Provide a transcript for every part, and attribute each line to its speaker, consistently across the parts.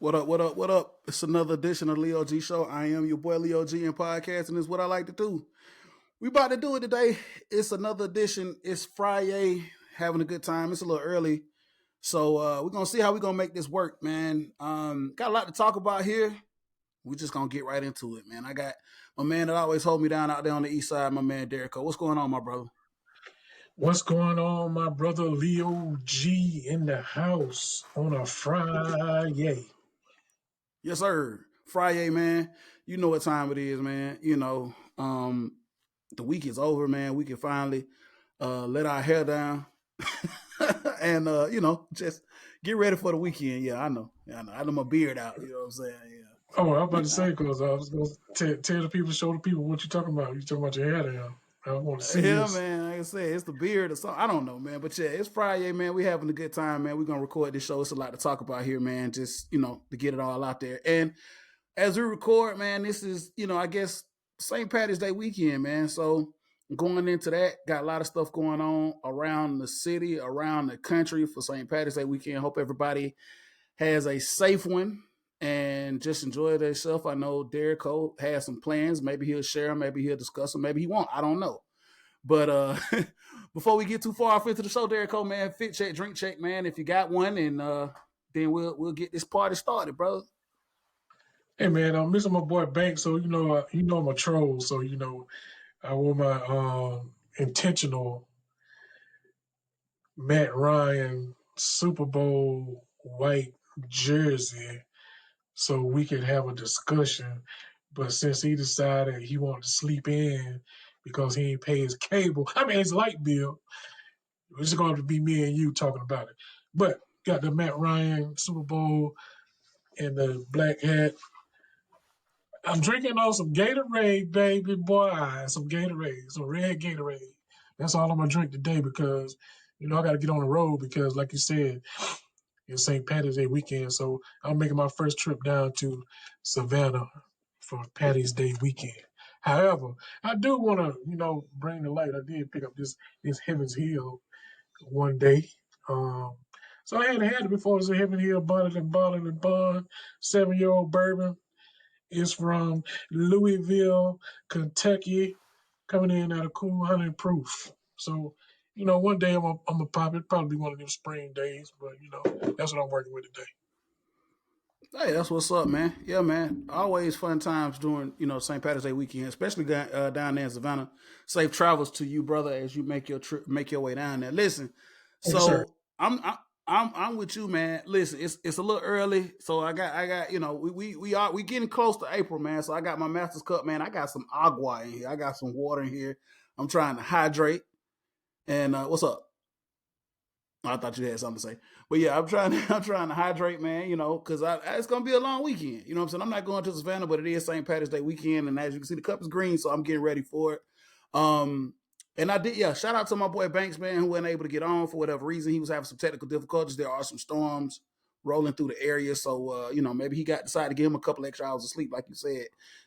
Speaker 1: What up? What up? What up? It's another edition of Leo G Show. I am your boy Leo G, and podcasting is what I like to do. We about to do it today. It's another edition. It's Friday. Having a good time. It's a little early, so we're gonna see how we're gonna make this work, man. Got a lot to talk about here. We're just gonna get right into it, man. I got my man that always hold me down out there on the east side, my man Derico. What's going on, my brother?
Speaker 2: What's going on, my brother Leo G in the house on a Friday?
Speaker 1: Yes, sir. Friday, man. You know what time it is, man. The week is over, man. We can finally let our hair down and just get ready for the weekend. Yeah, I know. Yeah, I know. I know my beard out. You know what I'm saying?
Speaker 2: Oh, I was about to say because I was going to tell the people, show the people what you talking about. You talking about your hair down. I want to see
Speaker 1: Yeah,
Speaker 2: this.
Speaker 1: man. Like I said, it's the beard or something. I don't know, man. But yeah, it's Friday, man. We having a good time, man. We're gonna record this show. It's a lot to talk about here, man. Just to get it all out there. And as we record, man, this is I guess St. Patty's Day weekend, man. So going into that, got a lot of stuff going on around the city, around the country for St. Patty's Day weekend. Hope everybody has a safe one and just enjoy themselves. I know Derico has some plans. Maybe he'll share them. Maybe he'll discuss them. Maybe he won't. I don't know. But before we get too far off into the show, Derico, man, fit check, drink check, man. If you got one, and then we'll get this party started, brother.
Speaker 2: Hey man, I'm missing my boy Banks, so I'm a troll, so I wore my intentional Matt Ryan Super Bowl white jersey so we could have a discussion. But since he decided he wanted to sleep in because he ain't pay his cable, I mean his light bill, it's going to be me and you talking about it. But got the Matt Ryan Super Bowl and the black hat. I'm drinking on some Gatorade, baby boy. Some Gatorade, some red Gatorade. That's all I'm gonna drink today because I got to get on the road because, like you said, it's St. Patty's Day weekend. So I'm making my first trip down to Savannah for Patty's Day weekend. However, I do want to, bring the light. I did pick up this Heaven's Hill one day. Um, so I hadn't had it before. It's a Heaven Hill Bottled and Bond 7-year-old bourbon. It's from Louisville, Kentucky, coming in at a cool 100 proof. So, one day I'm a pop it. Probably one of them spring days, but that's what I'm working with today.
Speaker 1: Hey, that's what's up, man. Yeah, man. Always fun times during St. Patrick's Day weekend, especially down there in Savannah. Safe travels to you, brother, as you make your trip, make your way down there. Listen,
Speaker 2: Thank you, sir.
Speaker 1: so I'm with you, man. Listen, it's a little early, so I got we getting close to April, man. So I got my Master's Cup, man. I got some agua in here. I got some water in here. I'm trying to hydrate. And what's up? I thought you had something to say, but yeah, I'm trying to hydrate, man. Because it's gonna be a long weekend. You know what I'm saying? I'm not going to Savannah, but it is St. Patrick's Day weekend, and as you can see, the cup is green, so I'm getting ready for it. Um, and I did, yeah. Shout out to my boy Banks, man, who wasn't able to get on for whatever reason. He was having some technical difficulties. There are some storms rolling through the area, so maybe he decided to give him a couple extra hours of sleep, like you said,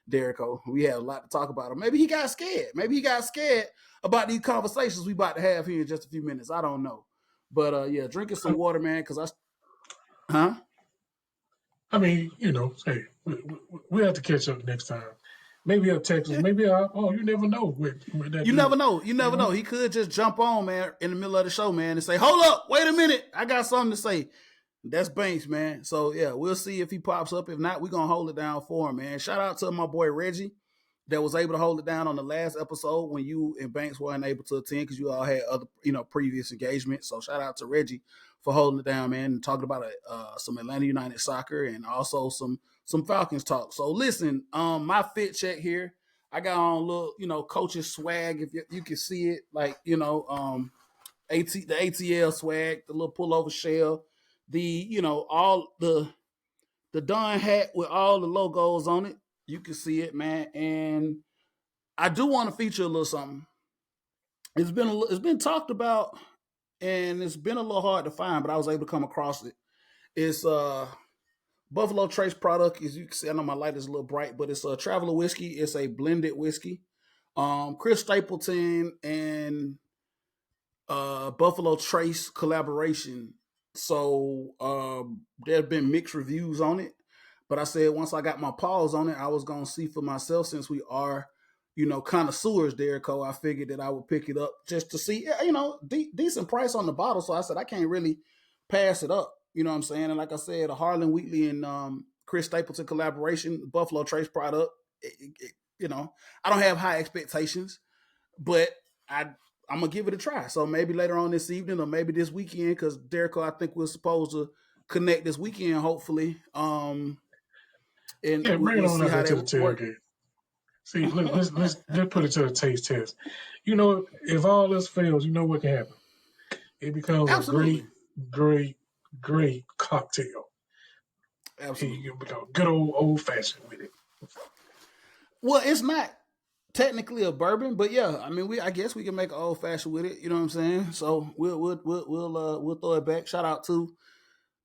Speaker 1: Derico. We had a lot to talk about. Or maybe he got scared. Maybe he got scared about these conversations we about to have here in just a few minutes. I don't know. But yeah, drinking some water, man, because huh?
Speaker 2: I mean, hey, we have to catch up next time. Maybe I'll text us. Maybe you never know with that
Speaker 1: You never
Speaker 2: dude.
Speaker 1: know. You never know. He could just jump on, man, in the middle of the show, man, and say, "Hold up, wait a minute, I got something to say." That's Banks, man. So yeah, we'll see if he pops up. If not, we're gonna hold it down for him, man. Shout out to my boy Reggie that was able to hold it down on the last episode when you and Banks weren't able to attend because you all had other, previous engagements. So shout out to Reggie for holding it down, man, and talking about some Atlanta United soccer and also some Falcons talk. So listen, my fit check here. I got on a little, coach's swag if you can see it, like the ATL swag, the little pullover shell, the all the Don hat with all the logos on it. You can see it, man. And I do want to feature a little something. It's been talked about, and it's been a little hard to find, but I was able to come across it. It's Buffalo Trace product. As you can see, I know my light is a little bright, but it's a Traveler whiskey. It's a blended whiskey. Chris Stapleton and Buffalo Trace collaboration. So there have been mixed reviews on it. But I said once I got my paws on it, I was gonna see for myself since we are, connoisseurs, Derico. I figured that I would pick it up just to see, decent price on the bottle. So I said I can't really pass it up. You know what I'm saying? And like I said, a Harlan Wheatley and Chris Stapleton collaboration, Buffalo Trace product. I don't have high expectations, but I'm gonna give it a try. So maybe later on this evening or maybe this weekend, because Derico, I think we're supposed to connect this weekend, hopefully. And
Speaker 2: Yeah, bring it
Speaker 1: we'll
Speaker 2: on
Speaker 1: see
Speaker 2: out there
Speaker 1: how
Speaker 2: to the
Speaker 1: that works.
Speaker 2: tailgate. See, look, let's put it to a taste test. If all this fails, you know what can happen. It becomes a great,
Speaker 1: Absolutely,
Speaker 2: great, great cocktail. You
Speaker 1: absolutely.
Speaker 2: become good old fashioned with it.
Speaker 1: Well, it's not technically a bourbon, but yeah, I mean, I guess we can make an old fashioned with it. You know what I'm saying? So we'll throw it back. Shout out to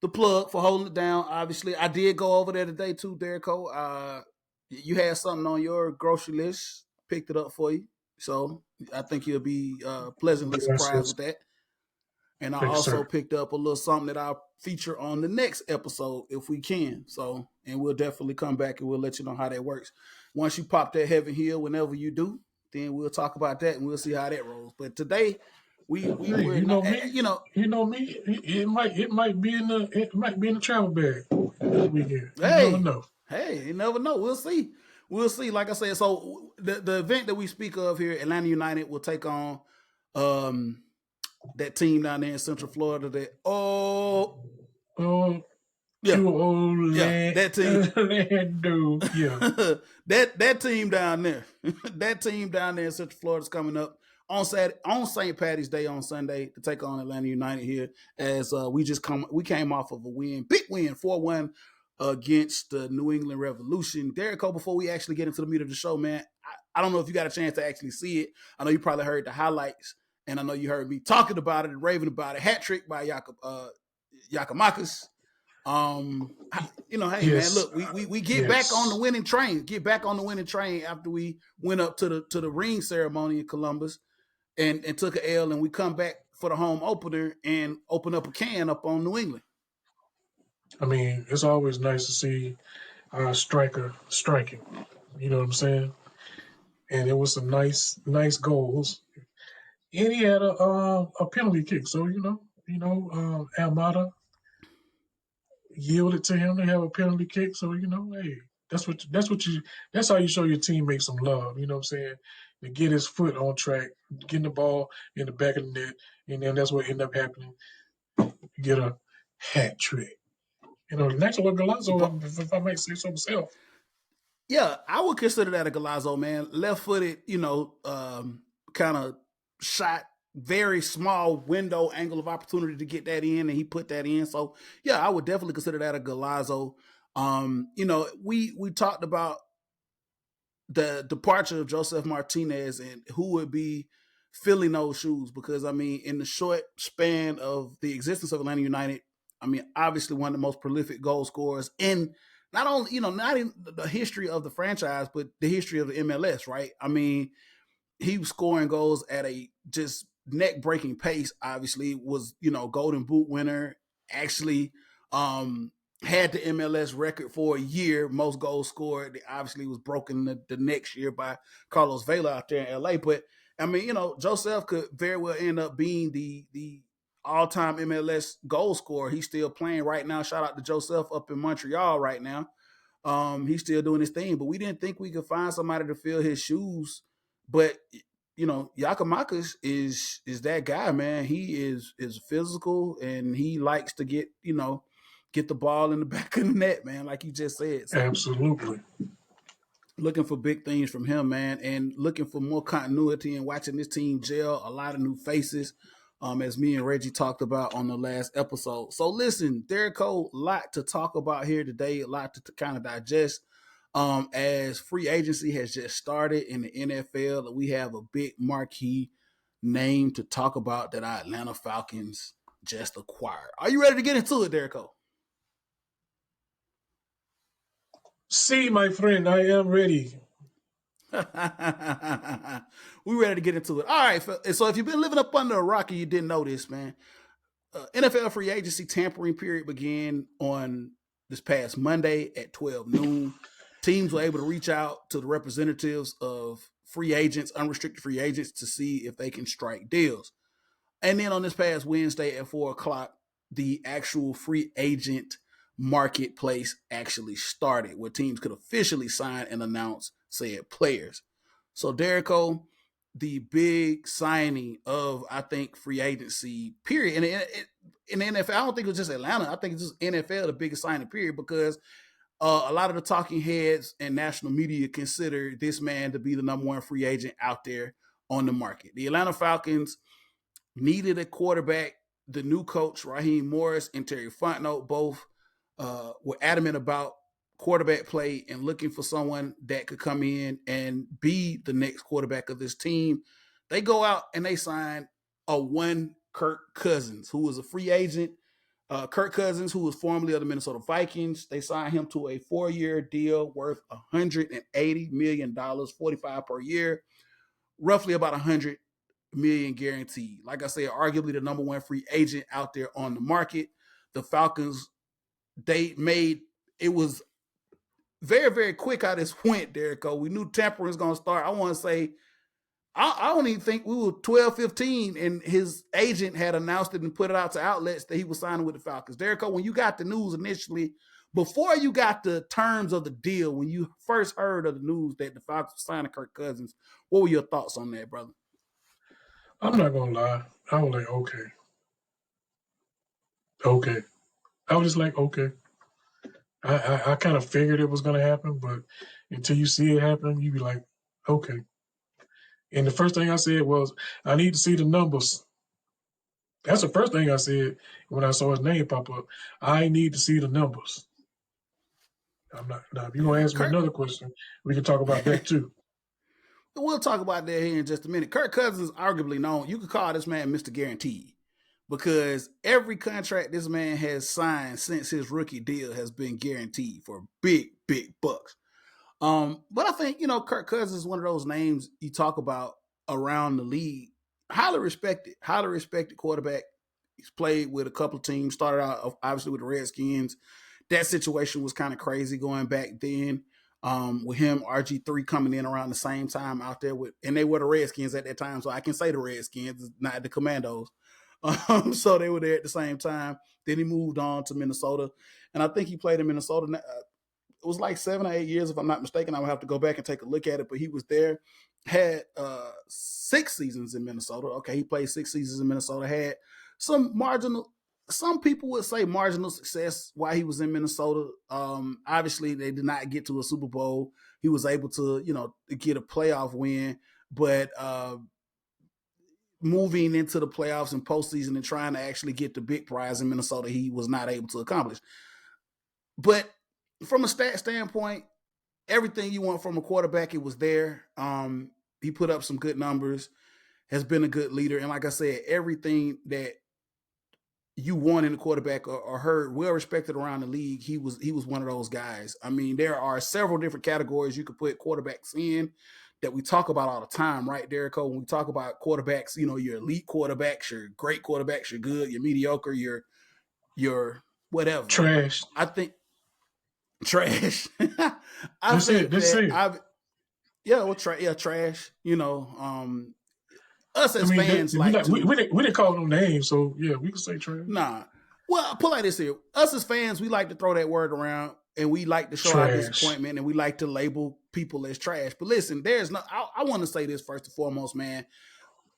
Speaker 1: the plug for holding it down. Obviously, I did go over there today too, Derico. You had something on your grocery list. Picked it up for you, so I think you'll be pleasantly
Speaker 2: Yes,
Speaker 1: surprised
Speaker 2: yes.
Speaker 1: with that. And I
Speaker 2: Thank you,
Speaker 1: also
Speaker 2: sir.
Speaker 1: picked up a little something that I'll feature on the next episode if we can. So, and we'll definitely come back and we'll let you know how that works. Once you pop that Heaven Hill, whenever you do, then we'll talk about that and we'll see how that rolls. But today,
Speaker 2: Hey,
Speaker 1: we're not,
Speaker 2: you know me. It might be in the travel bag this weekend. You never
Speaker 1: hey,
Speaker 2: know.
Speaker 1: hey, you never know. We'll see. We'll see. Like I said, so the event that we speak of here, Atlanta United will take on um that team down there in Central Florida.
Speaker 2: Oh,
Speaker 1: Yeah,
Speaker 2: to
Speaker 1: that team.
Speaker 2: Orlando. Yeah.
Speaker 1: that team down there, that team down there in Central Florida is coming up on St. Patty's Day on Sunday to take on Atlanta United here. As we came off of a big win, 4-1 against the New England Revolution. Derico, before we actually get into the meat of the show, man, I don't know if you got a chance to actually see it. I know you probably heard the highlights, and I know you heard me talking about it and raving about it. Hat trick by Yakimakis. Hey man,
Speaker 2: Yes.
Speaker 1: look, we get back on the
Speaker 2: Yes.
Speaker 1: winning train. Get back on the winning train after we went up to the ring ceremony in Columbus and took a L, and we come back for the home opener and open up a can up on New England.
Speaker 2: I mean, it's always nice to see our striker striking. You know what I'm saying? And it was some nice goals. And he had a penalty kick. So Almada yielded to him to have a penalty kick. So hey, that's how you show your teammates some love. You know what I'm saying? To get his foot on track, getting the ball in the back of the net, and then that's what ended up happening. You get a hat trick. Next one,
Speaker 1: But
Speaker 2: Galazzo, if I might say so myself.
Speaker 1: yeah, I would consider that a Galazzo, man. Left footed, kind of shot, very small window angle of opportunity to get that in, and he put that in. So yeah, I would definitely consider that a Galazzo. We talked about the departure of Joseph Martinez and who would be filling those shoes, because I mean, in the short span of the existence of Atlanta United, I mean, obviously one of the most prolific goal scorers in not only, not in the history of the franchise, but the history of the MLS, right? I mean, he was scoring goals at a just neck breaking pace. Obviously, was Golden Boot winner. Actually, had the MLS record for a year, most goals scored. It obviously was broken the next year by Carlos Vela out there in LA. But I mean, Joseph could very well end up being the all time MLS goal scorer. He's still playing right now. Shout out to Joseph up in Montreal right now. He's still doing his thing, but we didn't think we could find somebody to fill his shoes. But Yakamakis is that guy, man. He is physical and he likes to get the ball in the back of the net, man, like you just said. So
Speaker 2: Absolutely.
Speaker 1: looking for big things from him, man, and looking for more continuity and watching this team gel. A lot of new faces, as me and Reggie talked about on the last episode. So listen, Derico, a lot to talk about here today, a lot to kind of digest. As free agency has just started in the NFL, we have a big marquee name to talk about that our Atlanta Falcons just acquired. Are you ready to get into it, Derico?
Speaker 2: See, my friend, I am ready.
Speaker 1: We ready to get into it. All right. So if you've been living up under a rock and you didn't know this, man, NFL free agency tampering period began on this past Monday at 12 noon. Teams were able to reach out to the representatives of free agents, unrestricted free agents, to see if they can strike deals. And then on this past Wednesday at 4 o'clock, the actual free agent marketplace actually started, where teams could officially sign and announce said players. So, Derico, the big signing of, I think, free agency period. And in the NFL, I don't think it was just Atlanta. I think it's just NFL, the biggest signing period, because a lot of the talking heads and national media consider this man to be the number one free agent out there on the market. The Atlanta Falcons needed a quarterback. The new coach, Raheem Morris and Terry Fontenot, both were adamant about quarterback play and looking for someone that could come in and be the next quarterback of this team. They go out and they sign a one Kirk Cousins, who was a free agent. Kirk Cousins, who was formerly of the Minnesota Vikings, they signed him to a 4-year deal worth $180 million, 45 per year, roughly about 100 million guaranteed. Like I said, arguably the number one free agent out there on the market. The Falcons, they made it was very, very quick how this went, Derico. We knew tampering was going to start. I want to say, I don't even think we were 12, 15, and his agent had announced it and put it out to outlets that he was signing with the Falcons. Derico, when you got the news initially, before you got the terms of the deal, when you first heard of the news that the Falcons were signing Kirk Cousins, what were your thoughts on that, brother?
Speaker 2: I'm not gonna lie. I was like, okay. I was just like, okay. I kind of figured it was gonna happen, but until you see it happen, you be like, okay. And the first thing I said was, I need to see the numbers. That's the first thing I said when I saw his name pop up. I need to see the numbers. I'm not now. If you want
Speaker 1: Yeah,
Speaker 2: to ask me
Speaker 1: Kirk.
Speaker 2: another question, we can talk about that too.
Speaker 1: We'll talk about that here in just a minute. Kirk Cousins is arguably known. You could call this man Mr. Guaranteed, because every contract this man has signed since his rookie deal has been guaranteed for big, big bucks. But I think, Kirk Cousins is one of those names you talk about around the league. Highly respected quarterback. He's played with a couple of teams. Started out obviously with the Redskins. That situation was kind of crazy going back then. With him, RG3 coming in around the same time out there and they were the Redskins at that time, so I can say the Redskins, not the Commandos. So they were there at the same time. Then he moved on to Minnesota, and I think he played in Minnesota. It was like 7 or 8 years, if I'm not mistaken. I would have to go back and take a look at it, but he was there. Had 6 seasons in Minnesota. Okay, he played 6 seasons in Minnesota. Had some marginal. Some people would say marginal success while he was in Minnesota. Obviously, they did not get to a Super Bowl. He was able to, get a playoff win, but moving into the playoffs and postseason and trying to actually get the big prize in Minnesota, he was not able to accomplish. But from a stat standpoint, everything you want from a quarterback, it was there. He put up some good numbers, has been a good leader, and like I said, everything that you want in a quarterback or heard well respected around the league, he was one of those guys. I mean, there are several different categories you could put quarterbacks in that we talk about all the time, right, Derico? When we talk about quarterbacks, your elite quarterbacks, your great quarterbacks, your good, your mediocre, your whatever.
Speaker 2: Trash.
Speaker 1: I think trash. I
Speaker 2: That's it.
Speaker 1: think
Speaker 2: That's
Speaker 1: that
Speaker 2: it.
Speaker 1: trash. Us
Speaker 2: I
Speaker 1: as
Speaker 2: mean,
Speaker 1: fans
Speaker 2: we
Speaker 1: like
Speaker 2: not we,
Speaker 1: to
Speaker 2: we didn't call no names, so yeah, we can say trash.
Speaker 1: nah. Well, put like this here. Us as fans, we like to throw that word around, and we like to show our
Speaker 2: Trash.
Speaker 1: disappointment, and we like to label people as trash. But listen, there's no. I want to say this first and foremost, man.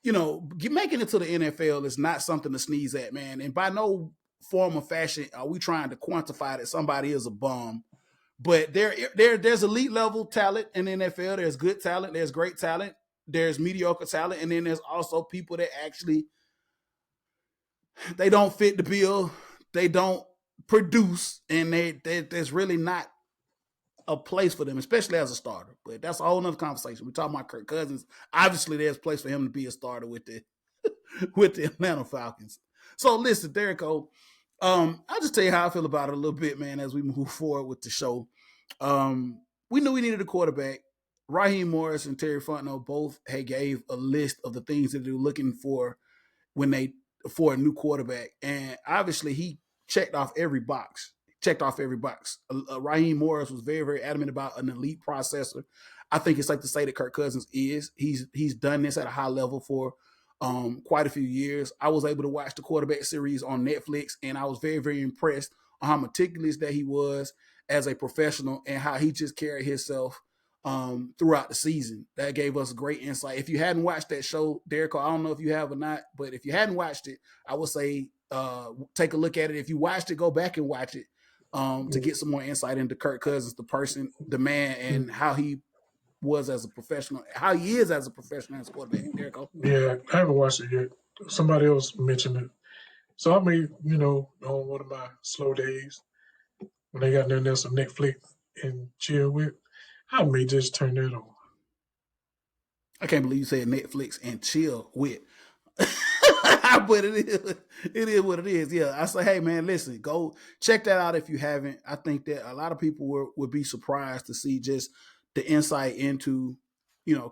Speaker 1: Making it to the NFL is not something to sneeze at, man. And by no form or fashion are we trying to quantify that somebody is a bum. But there's elite level talent in the NFL. There's good talent. There's great talent. There's mediocre talent, and then there's also people that actually they don't fit the bill. They don't produce, and there's really not a place for them, especially as a starter. But that's a whole nother conversation. We're talking about Kirk Cousins. Obviously, there's a place for him to be a starter with the with the Atlanta Falcons. So listen, Derico, I'll just tell you how I feel about it a little bit, man, as we move forward with the show. We knew we needed a quarterback. Raheem Morris and Terry Fontenot both had gave a list of the things that they're looking for when they for a new quarterback, and obviously he checked off every box. checked off every box. Raheem Morris was very, very adamant about an elite processor. I think it's safe to say that Kirk Cousins is. He's done this at a high level for quite a few years. I was able to watch the quarterback series on Netflix, and I was very, very impressed on how meticulous that he was as a professional and how he just carried himself throughout the season. That gave us great insight. If you hadn't watched that show, Derico, I don't know if you have or not, but if you hadn't watched it, I would say take a look at it. If you watched it, go back and watch it to get some more insight into Kirk Cousins, the person, the man, and how he was as a professional, how he is as a professional as a quarterback. Derico.
Speaker 2: Yeah, I haven't watched it yet. Somebody else mentioned it. So I may, on one of my slow days when they got nothing else on Netflix and chill with, I may just turn that on.
Speaker 1: I can't believe you said Netflix and chill with. But it is what it is. Yeah, I say, hey man, listen, go check that out if you haven't. I think that a lot of people would be surprised to see just the insight into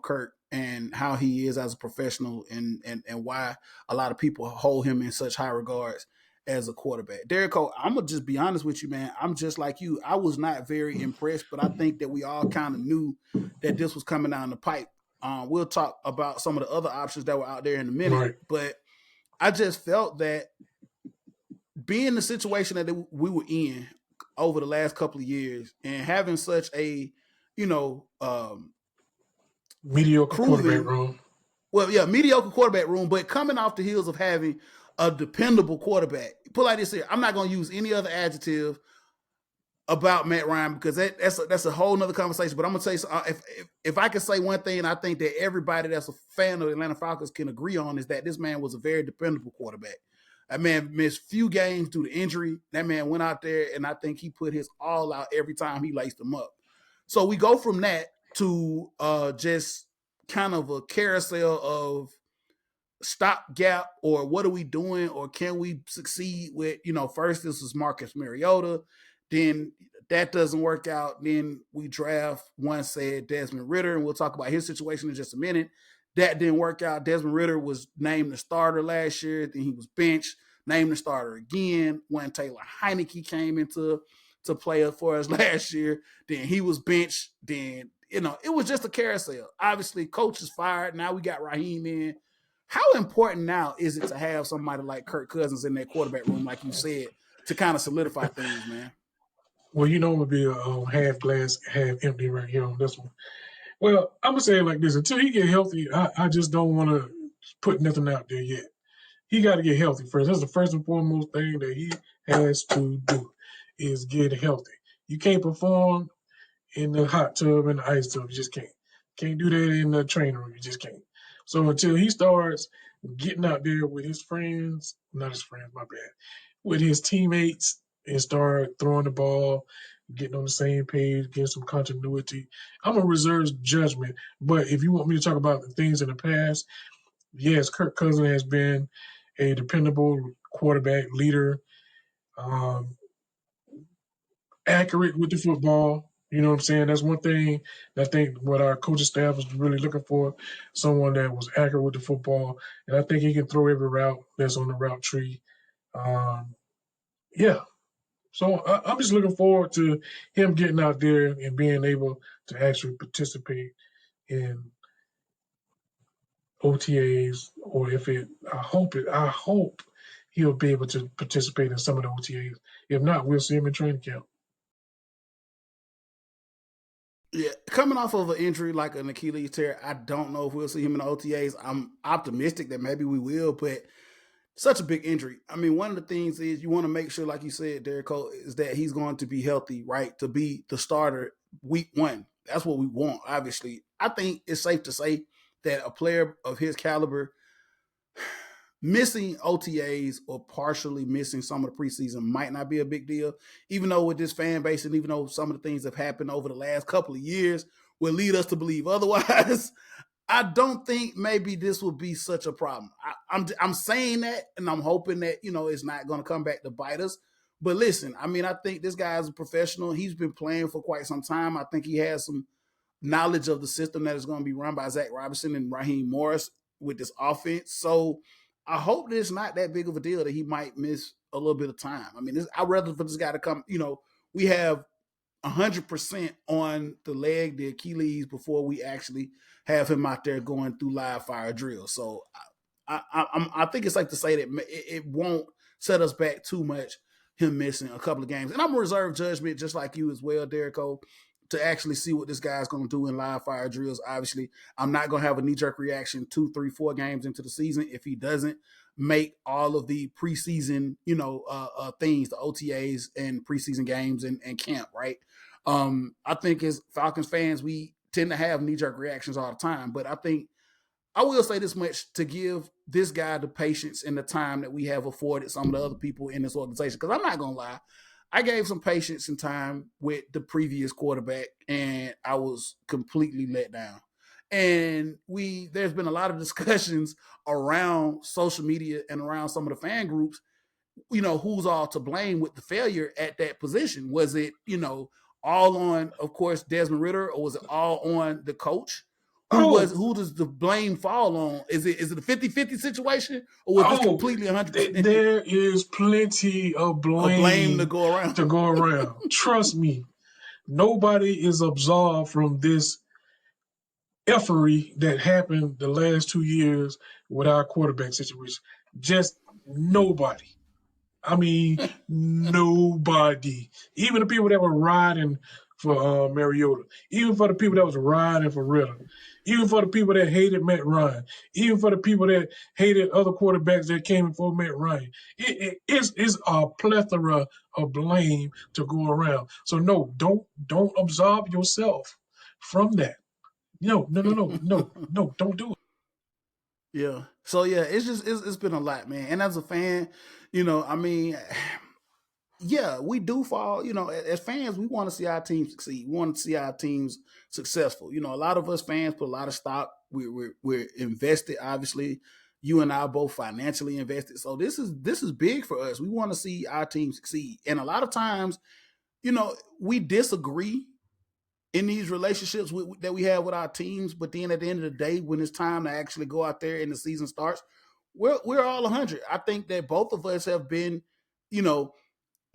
Speaker 1: Kirk and how he is as a professional and why a lot of people hold him in such high regards as a quarterback. Derico, I'm gonna just be honest with you, man. I'm just like you. I was not very impressed, but I think that we all kind of knew that this was coming down the pipe. We'll talk about some of the other options that were out there in a minute,
Speaker 2: Right.
Speaker 1: but I just felt that being the situation that we were in over the last couple of years and having such a, you know,
Speaker 2: Mediocre quarterback
Speaker 1: proven,
Speaker 2: room.
Speaker 1: well, yeah, mediocre quarterback room, but coming off the heels of having a dependable quarterback. Put like this here, I'm not going to use any other adjective about Matt Ryan because that's a whole nother conversation. But I'm gonna tell you, if I can say one thing, I think that everybody that's a fan of the Atlanta Falcons can agree on is that this man was a very dependable quarterback. That man missed few games due to injury. That man went out there, and I think he put his all out every time he laced them up. So we go from that to just kind of a carousel of stopgap, or what are we doing, or can we succeed with, first this was Marcus Mariota, then that doesn't work out, then we draft one said Desmond Ridder, and we'll talk about his situation in just a minute. That didn't work out. Desmond Ridder was named the starter last year, then he was benched, named the starter again when Taylor Heineke came into to play for us last year, then he was benched, then it was just a carousel. Obviously coach is fired, now we got Raheem in. How important now is it to have somebody like Kirk Cousins in that quarterback room, like you said, to kind of solidify things, man?
Speaker 2: Well, it would be a half glass, half empty right here on this one. Well, I'm gonna say it like this: until he get healthy, I just don't want to put nothing out there yet. He got to get healthy first. That's the first and foremost thing that he has to do is get healthy. You can't perform in the hot tub and the ice tub. You just can't. Can't do that in the training room. You just can't. So until he starts getting out there with his friends, not his friends, my bad, with his teammates and start throwing the ball, getting on the same page, getting some continuity, I'm going to reserve judgment. But if you want me to talk about the things in the past, yes, Kirk Cousins has been a dependable quarterback leader, um, accurate with the football. You know what I'm saying? That's one thing that I think what our coaching staff was really looking for, someone that was accurate with the football. And I think he can throw every route that's on the route tree. Um, yeah. So I'm just looking forward to him getting out there and being able to actually participate in OTAs, or if it, I hope he'll be able to participate in some of the OTAs. If not, we'll see him in training camp.
Speaker 1: Yeah, coming off of an injury like an Achilles tear, I don't know if we'll see him in the OTAs. I'm optimistic that maybe we will, but such a big injury. I mean, one of the things is you want to make sure, like you said, Derico, is that he's going to be healthy, right? To be the starter week one. That's what we want, obviously. I think it's safe to say that a player of his caliber missing OTAs or partially missing some of the preseason might not be a big deal, even though with this fan base and even though some of the things have happened over the last couple of years will lead us to believe otherwise. I don't think maybe this will be such a problem. I'm saying that, and I'm hoping that it's not going to come back to bite us. But listen, I mean, I think this guy is a professional. He's been playing for quite some time. I think he has some knowledge of the system that is going to be run by Zach Robinson and Raheem Morris with this offense. So I hope that it's not that big of a deal that he might miss a little bit of time. I mean, I'd rather for this guy to come. We have 100% on the leg, the Achilles, before we actually have him out there going through live fire drills. So I think it's safe to say that it won't set us back too much, him missing a couple of games. And I'm a reserve judgment, just like you as well, Derico, to actually see what this guy's going to do in live fire drills. Obviously, I'm not going to have a knee jerk reaction 2, 3, 4 games into the season if he doesn't make all of the preseason, things, the OTAs and preseason games and camp, right? I think as Falcons fans, we tend to have knee jerk reactions all the time, but I think I will say this much to give this guy the patience and the time that we have afforded some of the other people in this organization. Because I'm not going to lie, I gave some patience and time with the previous quarterback, and I was completely let down. And there's been a lot of discussions around social media and around some of the fan groups, who's all to blame with the failure at that position. Was it, all on, of course, Desmond Ridder, or was it all on the coach? Who does the blame fall on? Is it a 50-50 situation, or was this completely 100%?
Speaker 2: There is plenty of blame
Speaker 1: to go around.
Speaker 2: Trust me, nobody is absolved from this effery that happened the last 2 years with our quarterback situation. Just nobody. I mean, nobody. Even the people that were riding for Mariota, even for the people that was riding for Ritter, even for the people that hated Matt Ryan, even for the people that hated other quarterbacks that came before Matt Ryan. It's a plethora of blame to go around. So no, don't absolve yourself from that. No, don't do it.
Speaker 1: Yeah. So yeah, it's been a lot, man. And as a fan, I mean, yeah, we do fall. As fans, we want to see our team succeed. We want to see our teams successful. A lot of us fans put a lot of stock. We're invested. Obviously, you and I are both financially invested. So this is big for us. We want to see our team succeed. And a lot of times, we disagree in these relationships that we have with our teams. But then at the end of the day, when it's time to actually go out there and the season starts, we're all 100. I think that both of us have been,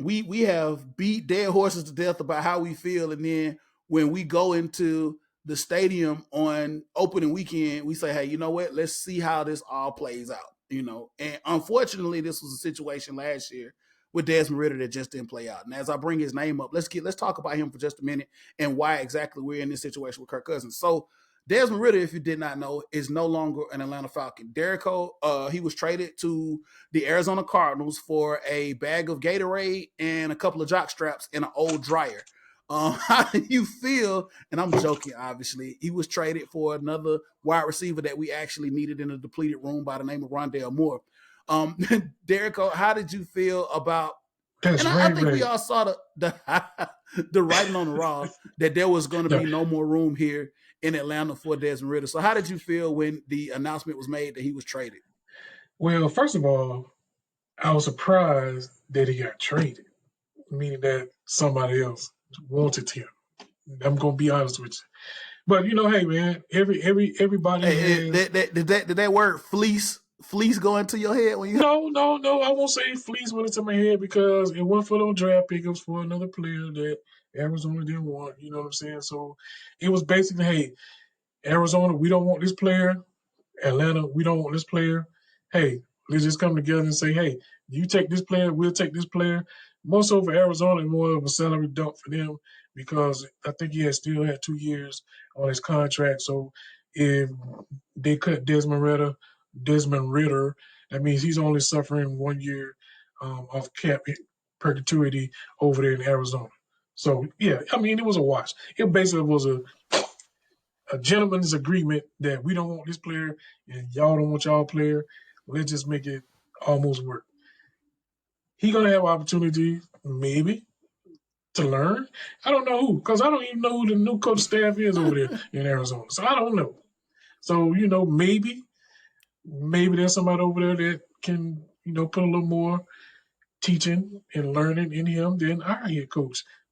Speaker 1: we have beat dead horses to death about how we feel, and then when we go into the stadium on opening weekend, we say, hey, you know what? Let's see how this all plays out. And unfortunately, this was a situation last year with Desmond Ridder that just didn't play out. And as I bring his name up, let's talk about him for just a minute and why exactly we're in this situation with Kirk Cousins. So Desmond Ridder, if you did not know, is no longer an Atlanta Falcon. Derico, he was traded to the Arizona Cardinals for a bag of Gatorade and a couple of jock straps and an old dryer. How do you feel? And I'm joking, obviously. He was traded for another wide receiver that we actually needed in a depleted room by the name of Rondale Moore. Derico, how did you feel about?
Speaker 2: That's
Speaker 1: and I think we all saw the writing on the wall that there was going to be no more room here in Atlanta for Desmond Ridder. So how did you feel when the announcement was made that he was traded?
Speaker 2: Well, first of all, I was surprised that he got traded, meaning that somebody else wanted him. I'm gonna be honest with you. But hey, man, everybody has.
Speaker 1: Did that word fleece go into your head when you?
Speaker 2: No. I won't say fleece went into my head because it wasn't for those draft pickups for another player that Arizona didn't want. You know what I'm saying? So it was basically, hey, Arizona, we don't want this player. Atlanta, we don't want this player. Hey, let's just come together and say, hey, you take this player, we'll take this player. More so for Arizona and more of a salary dump for them because I think he still had 2 years on his contract. So if they cut Desmond Ritter, that means he's only suffering 1 year of cap perpetuity over there in Arizona. So, yeah, I mean, it was a wash. It basically was a gentleman's agreement that we don't want this player and y'all don't want y'all player. Let's just make it almost work. He gonna have opportunity, maybe, to learn. I don't know who, because I don't even know who the new coach staff is over there in Arizona. So I don't know. So, maybe there's somebody over there that can, put a little more teaching and learning in him than our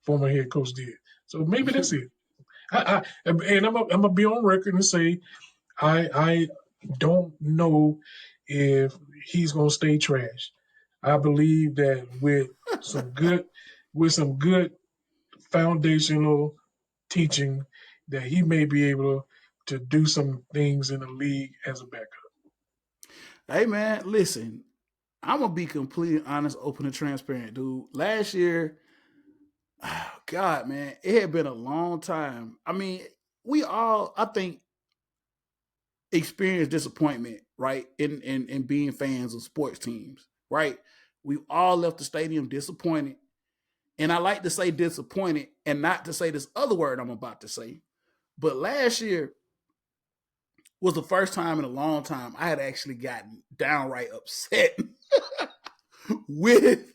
Speaker 2: former head coach did. So maybe that's it. And I'm gonna be on record and say I don't know if he's gonna stay trash. I believe that with some good foundational teaching, that he may be able to do some things in the league as a backup.
Speaker 1: Hey man, listen, I'm gonna be completely honest, open, and transparent, dude. Last year, God, man, it had been a long time. I mean, we all, I think, experienced disappointment, right? In being fans of sports teams, right? We all left the stadium disappointed. And I like to say disappointed and not to say this other word I'm about to say. But last year was the first time in a long time I had actually gotten downright upset with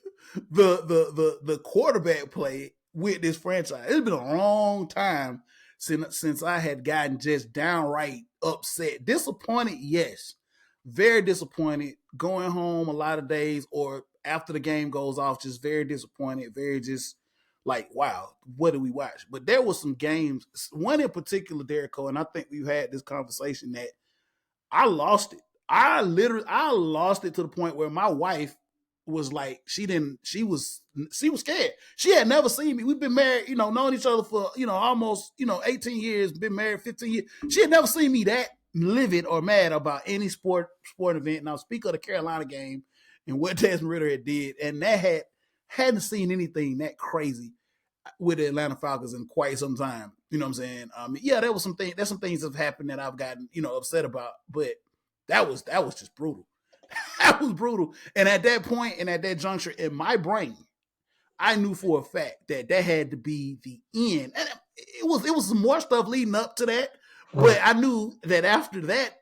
Speaker 1: the quarterback play with this franchise. It's been a long time since I had gotten just downright upset. Disappointed, yes. Very disappointed. Going home a lot of days or after the game goes off, just very disappointed, very just like, wow, what did we watch? But there was some games, one in particular, Derico, and I think we've had this conversation that I lost it. I lost it to the point where my wife was like, she was scared. She had never seen me. We've been married, known each other for, almost, 18 years, been married 15 years. She had never seen me that livid or mad about any sport event. And I'll speak of the Carolina game and what Desmond Ritter had did. And that hadn't seen anything that crazy with the Atlanta Falcons in quite some time. You know what I'm saying? Yeah, there's some things that have happened that I've gotten, upset about, but that was just brutal. That was brutal. And at that point and at that juncture in my brain, I knew for a fact that had to be the end. And it was some more stuff leading up to that, but I knew that after that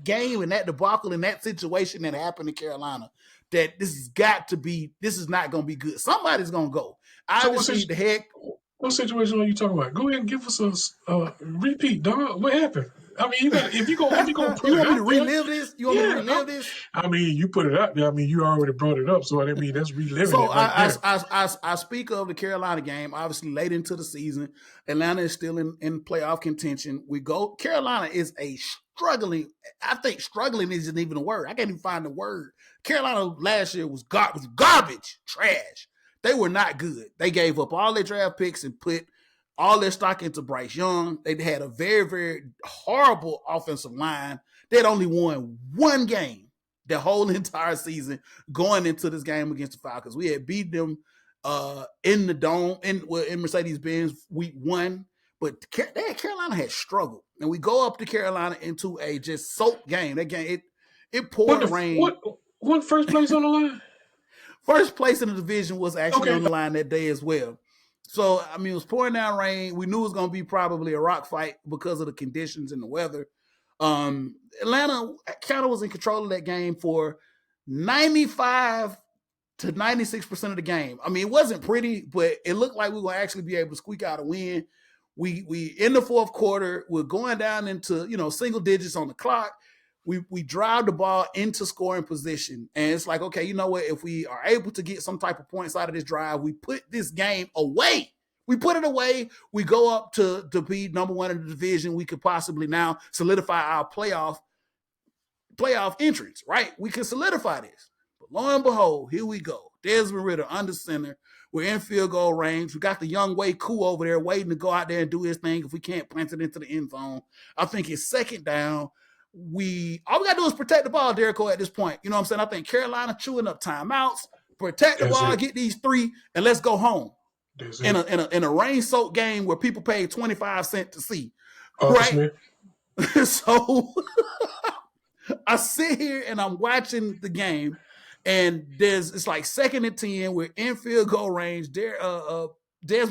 Speaker 1: game and that debacle and that situation that happened in Carolina, that this is not going to be good. Somebody's going to go.
Speaker 2: So
Speaker 1: Obviously, the head.
Speaker 2: what situation are you talking about? Go ahead and give us a repeat, dog. What happened? I mean, you got if you gonna put
Speaker 1: You
Speaker 2: it
Speaker 1: want me to
Speaker 2: out there,
Speaker 1: relive this? You want me to
Speaker 2: yeah.
Speaker 1: relive this?
Speaker 2: I mean, you put it out there. I mean, you already brought it up, so I mean, that's reliving
Speaker 1: So
Speaker 2: it right there.
Speaker 1: I speak of the Carolina game. Obviously, late into the season, Atlanta is still in playoff contention. Carolina is a struggling. I think struggling isn't even a word. I can't even find the word. Carolina last year was garbage, trash. They were not good. They gave up all their draft picks and put all their stock into Bryce Young. They had a very, very horrible offensive line. They had only won one game the whole entire season going into this game against the Falcons. We had beat them in the dome in Mercedes-Benz week 1, but Carolina had struggled, and we go up to Carolina into a just soap game. That game it poured rain.
Speaker 2: What first place on the line?
Speaker 1: First place in the division was actually
Speaker 2: Okay.
Speaker 1: on the line that day as well. So I mean, it was pouring down rain. We knew it was going to be probably a rock fight because of the conditions and the weather. Atlanta kind of was in control of that game for 95 to 96% of the game. I mean, it wasn't pretty, but it looked like we were actually be able to squeak out a win. We in the fourth quarter, we're going down into single digits on the clock. We drive the ball into scoring position, and it's like, okay, you know what? If we are able to get some type of points out of this drive, we put this game away. We put it away. We go up to be number one in the division. We could possibly now solidify our playoff entrance, right? We can solidify this. But lo and behold, here we go. Desmond Ritter under center. We're in field goal range. We got the young Way Koo over there waiting to go out there and do his thing if we can't plant it into the end zone. I think it's second down. All we got to do is protect the ball, Derico, at this point. You know what I'm saying? I think Carolina chewing up timeouts, protect the ball, get these 3, and let's go home. In a rain-soaked game where people pay 25 cents to see. Right? So I sit here and I'm watching the game, and it's like 2nd and 10. We're in field goal range. Desmond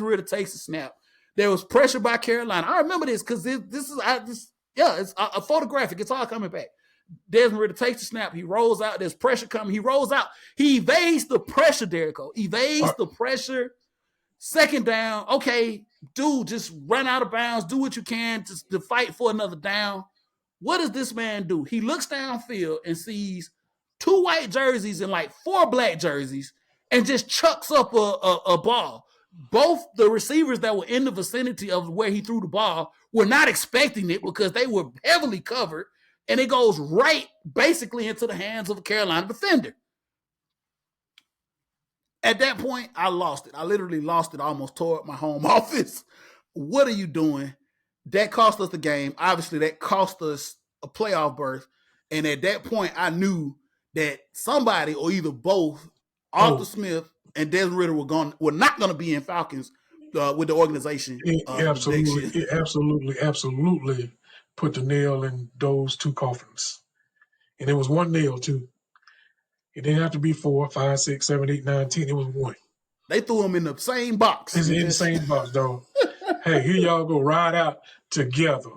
Speaker 1: Ritter takes a snap. There was pressure by Carolina. I remember this because it's a photographic. It's all coming back. Desmond Ritter takes the snap. He rolls out. There's pressure coming. He rolls out. He evades the pressure, Derico. Evades the pressure. Second down. Okay, dude, just run out of bounds. Do what you can to fight for another down. What does this man do? He looks downfield and sees 2 white jerseys and like 4 black jerseys and just chucks up a ball. Both the receivers that were in the vicinity of where he threw the ball were not expecting it because they were heavily covered, and it goes right basically into the hands of a Carolina defender. At that point, I lost it. I literally lost it. I almost tore up my home office. What are you doing? That cost us the game. Obviously, that cost us a playoff berth. And at that point, I knew that somebody or either both Arthur
Speaker 2: Oh,
Speaker 1: Smith and Desmond Ritter were not going to be in Falcons with the organization the next year.
Speaker 2: absolutely put the nail in those two coffins. And it was one nail too. It didn't have to be 4, 5, 6, 7, 8, 9, 10. It was one.
Speaker 1: They threw them in the same box
Speaker 2: It's
Speaker 1: and
Speaker 2: in the
Speaker 1: just
Speaker 2: same box, dog. Hey, here y'all go ride out together.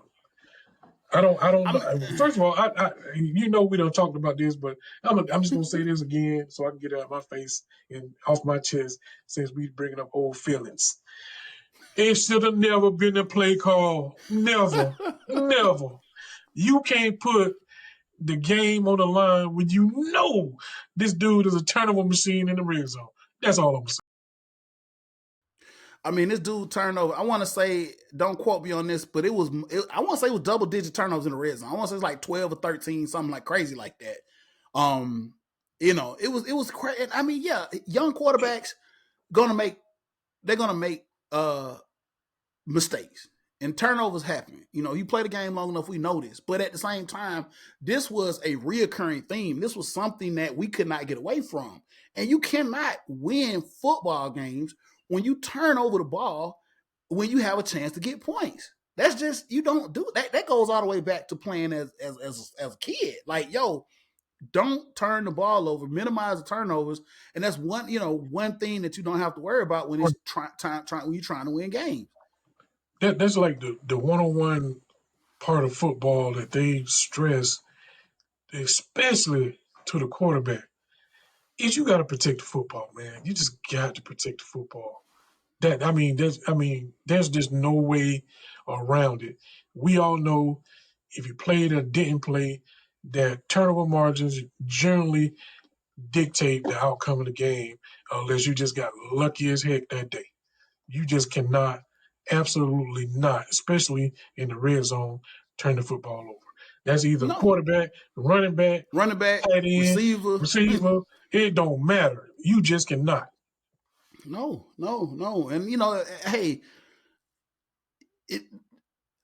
Speaker 2: I don't
Speaker 1: I'm
Speaker 2: know. First of all, you know we don't talked about this, but I'm just gonna say this again so I can get it out of my face and off my chest since we bringing up old feelings. It should have never been a play call. Never, never. You can't put the game on the line when you know this dude is a turnover machine in the red zone. That's all I'm saying.
Speaker 1: I mean, this dude turnover. I want to say, don't quote me on this, but I want to say it was double digit turnovers in the red zone. I want to say it's like 12 or 13, something like crazy like that. Um, it was crazy. I mean, yeah, young quarterbacks gonna make they're gonna make mistakes and turnovers happen. You play the game long enough, we know this. But at the same time, this was a reoccurring theme. This was something that we could not get away from. And you cannot win football games when you turn over the ball when you have a chance to get points. That's just you don't do that. That goes all the way back to playing as a kid. Like, yo, don't turn the ball over, minimize the turnovers, and that's one thing that you don't have to worry about when it's when you're trying to win games.
Speaker 2: That's like the one-on-one part of football that they stress, especially to the quarterback, is you got to protect the football, man. You just got to protect the football. There's just no way around it. We all know if you played or didn't play, that turnover margins generally dictate the outcome of the game, unless you just got lucky as heck that day. You just cannot, absolutely not, especially in the red zone, turn the football over. That's either the
Speaker 1: No,
Speaker 2: quarterback, the running back,
Speaker 1: running back,
Speaker 2: tight end,
Speaker 1: receiver.
Speaker 2: receiver. It don't matter. You just cannot.
Speaker 1: No, no, no. And hey, it.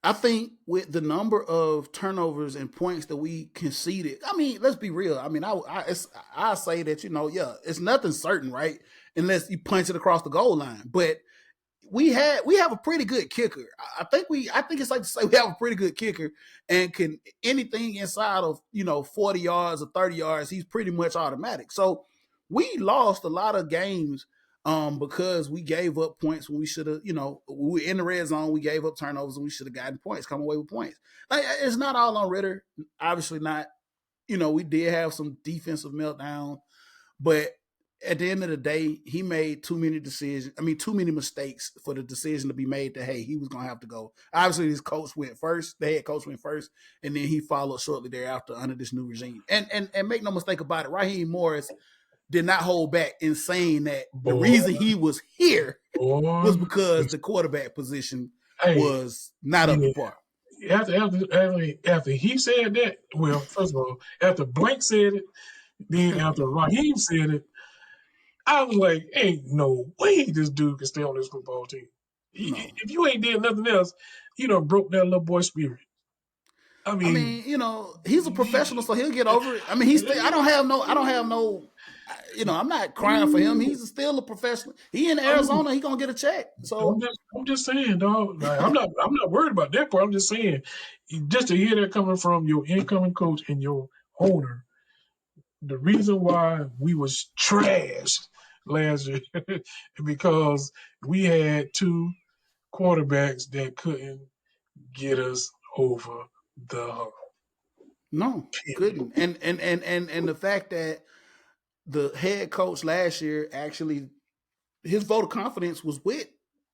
Speaker 1: I think with the number of turnovers and points that we conceded, I mean, let's be real. I mean, I say that yeah, it's nothing certain, right? Unless you punch it across the goal line. But we have a pretty good kicker. I think it's like to say we have a pretty good kicker, and can anything inside of 40 yards or 30 yards, he's pretty much automatic. So we lost a lot of games because we gave up points when we should have. We were in the red zone, we gave up turnovers, and we should have gotten points, come away with points. Like, it's not all on Ritter, obviously not. We did have some defensive meltdown, but at the end of the day, he made too many decisions. I mean, too many mistakes for the decision to be made that, hey, he was going to have to go. Obviously, his coach went first. The head coach went first, and then he followed shortly thereafter under this new regime. And make no mistake about it, Raheem Morris did not hold back in saying that the
Speaker 2: Boy,
Speaker 1: reason he was here
Speaker 2: boy.
Speaker 1: was because the quarterback position
Speaker 2: Hey,
Speaker 1: was not up to
Speaker 2: yeah.
Speaker 1: par.
Speaker 2: After he said that, well, first of all, after Blank said it, then after Raheem said it, I was like, ain't no way this dude can stay on this football team.
Speaker 1: No.
Speaker 2: If you ain't did nothing else, you done broke that little boy spirit. I
Speaker 1: I
Speaker 2: mean,
Speaker 1: mean, he's a professional, so he'll get over it. I mean, he's still. I don't have no. I'm not crying for him. He's still a professional. He in Arizona. He gonna get a check. So
Speaker 2: I'm just saying, dog. Like, I'm not worried about that part. I'm just saying, just to hear that coming from your incoming coach and your owner, the reason why we was trashed last year because we had two quarterbacks that couldn't get us over the hump.
Speaker 1: no,
Speaker 2: Period.
Speaker 1: couldn't. And the fact that the head coach last year actually his vote of confidence was with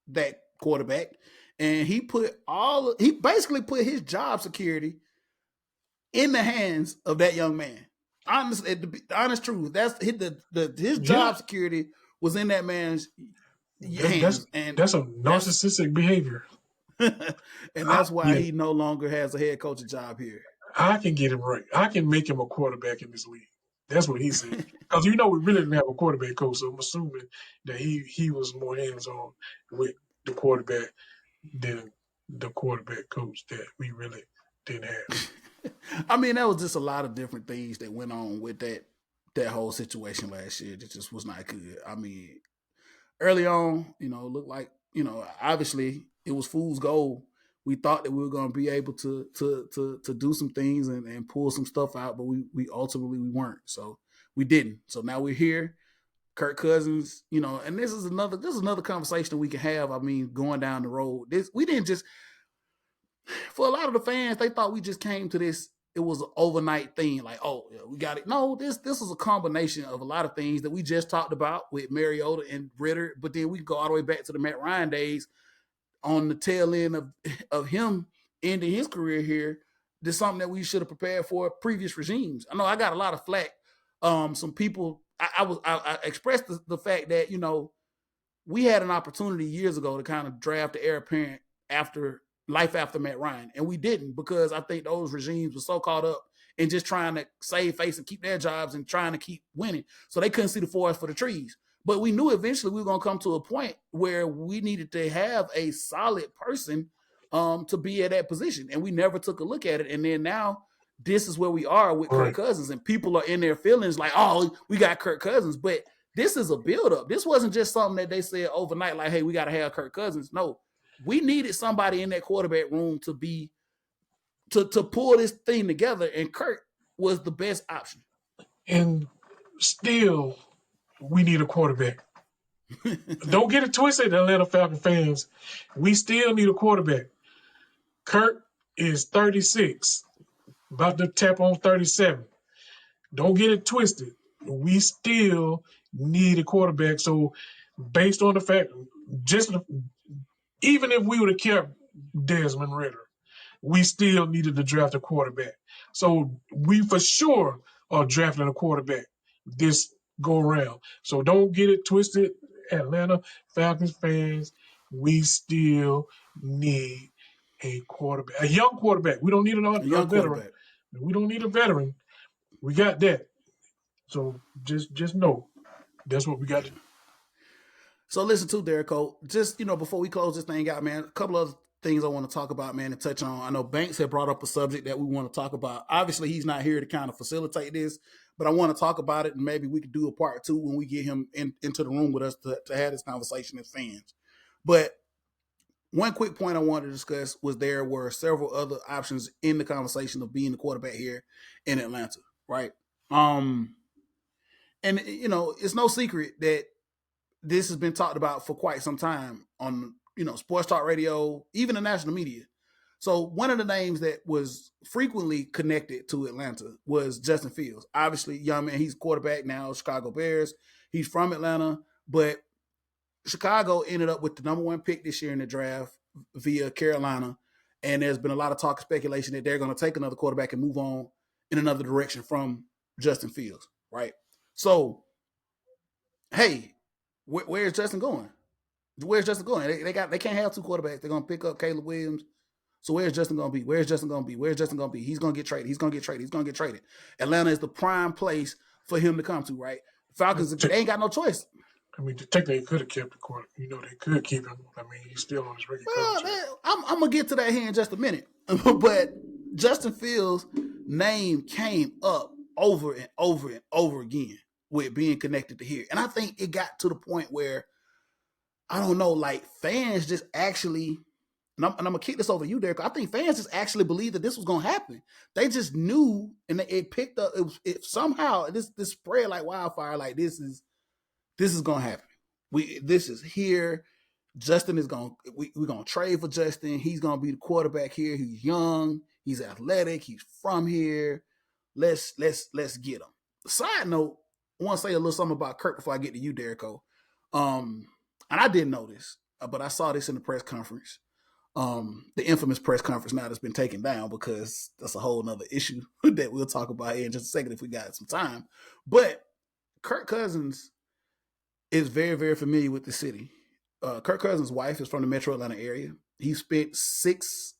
Speaker 1: that quarterback, and he basically put his job security in the hands of that young man. The honest truth. That's his
Speaker 2: Yeah,
Speaker 1: job security was in that man's
Speaker 2: that, that's
Speaker 1: hands, and
Speaker 2: that's a
Speaker 1: that's
Speaker 2: narcissistic behavior.
Speaker 1: and that's why
Speaker 2: Yeah,
Speaker 1: he no longer has a head coaching job here.
Speaker 2: I can get him right. I can make him a quarterback in this league. That's what he said. Because we really didn't have a quarterback coach, so I'm assuming that he was more hands on with the quarterback than the quarterback coach that we really didn't have.
Speaker 1: I mean, that was just a lot of different things that went on with that whole situation last year that just was not good. I mean, early on, looked like, obviously it was fool's gold. We thought that we were going to be able to do some things and pull some stuff out, but we ultimately we weren't. So we didn't. So now we're here. Kirk Cousins, and this is another conversation that we can have. I mean, going down the road, we didn't just, for a lot of the fans, they thought we just came to this. It was an overnight thing, like, oh, yeah, we got it. No, this is a combination of a lot of things that we just talked about with Mariota and Ritter, but then we go all the way back to the Matt Ryan days on the tail end of him ending his career here. This is something that we should have prepared for previous regimes. I know I got a lot of flack. Some people, I expressed the fact that we had an opportunity years ago to kind of draft the heir apparent after Matt Ryan, and we didn't because I think those regimes were so caught up in just trying to save face and keep their jobs and trying to keep winning, so they couldn't see the forest for the trees. But we knew eventually we were going to come to a point where we needed to have a solid person to be at that position, and we never took a look at it. And then now this is where we are with Kirk Cousins, and people are in their feelings like, oh, we got Kirk Cousins, but this is a buildup. This wasn't just something that they said overnight, like, hey, we got to have Kirk Cousins. No, we needed somebody in that quarterback room to pull this thing together, and Kirk was the best option.
Speaker 2: And still, we need a quarterback. Don't get it twisted, Atlanta Falcons fans. We still need a quarterback. Kirk is 36, about to tap on 37. Don't get it twisted. We still need a quarterback. So, based on the fact, just even if we would have kept Desmond Ritter, we still needed to draft a quarterback. So we for sure are drafting a quarterback this go around. So don't get it twisted, Atlanta Falcons fans. We still need a quarterback, a young quarterback. We don't need a veteran. We don't need a veteran. We got that. So just know that's what we got to do.
Speaker 1: So listen to Derico. Just before we close this thing out, man, a couple of things I want to talk about, man, and touch on. I know Banks had brought up a subject that we want to talk about. Obviously, he's not here to kind of facilitate this, but I want to talk about it, and maybe we could do a part 2 when we get him into the room with us to have this conversation as fans. But one quick point I wanted to discuss was there were several other options in the conversation of being the quarterback here in Atlanta, right? And it's no secret that this has been talked about for quite some time on sports talk radio, even the national media. So one of the names that was frequently connected to Atlanta was Justin Fields. Obviously, young man, he's quarterback now, Chicago Bears. He's from Atlanta, but Chicago ended up with the number 1 pick this year in the draft via Carolina, and there's been a lot of talk and speculation that they're going to take another quarterback and move on in another direction from Justin Fields, right? So, hey, where's Justin going? Where's Justin going? They can't have 2 quarterbacks. They're gonna pick up Caleb Williams. So where's Justin gonna be? Where's Justin gonna be? Where's Justin gonna be? He's gonna get traded. He's gonna get traded. He's gonna get traded. Atlanta is the prime place for him to come to, right? Falcons, they ain't got no choice.
Speaker 2: I mean, technically, they could have kept the quarterback. They could keep him. I mean, he's still on his rookie contract.
Speaker 1: I'm gonna get to that here in just a minute. But Justin Fields' name came up over and over and over again with being connected to here, and I think it got to the point where I don't know, like fans just actually, and I'm gonna kick this over to you, Derek. I think fans just actually believed that this was gonna happen. They just knew, and it picked up. It somehow this spread like wildfire. Like this is gonna happen. This is here. Justin is we're gonna trade for Justin. He's gonna be the quarterback here. He's young. He's athletic. He's from here. Let's get him. Side note, I want to say a little something about Kirk before I get to you, Derico. And I didn't know this, but I saw this in the press conference. The infamous press conference now that's been taken down because that's a whole nother issue that we'll talk about here in just a second if we got some time. But Kirk Cousins is very, very familiar with the city. Kirk Cousins' wife is from the Metro Atlanta area. He spent 6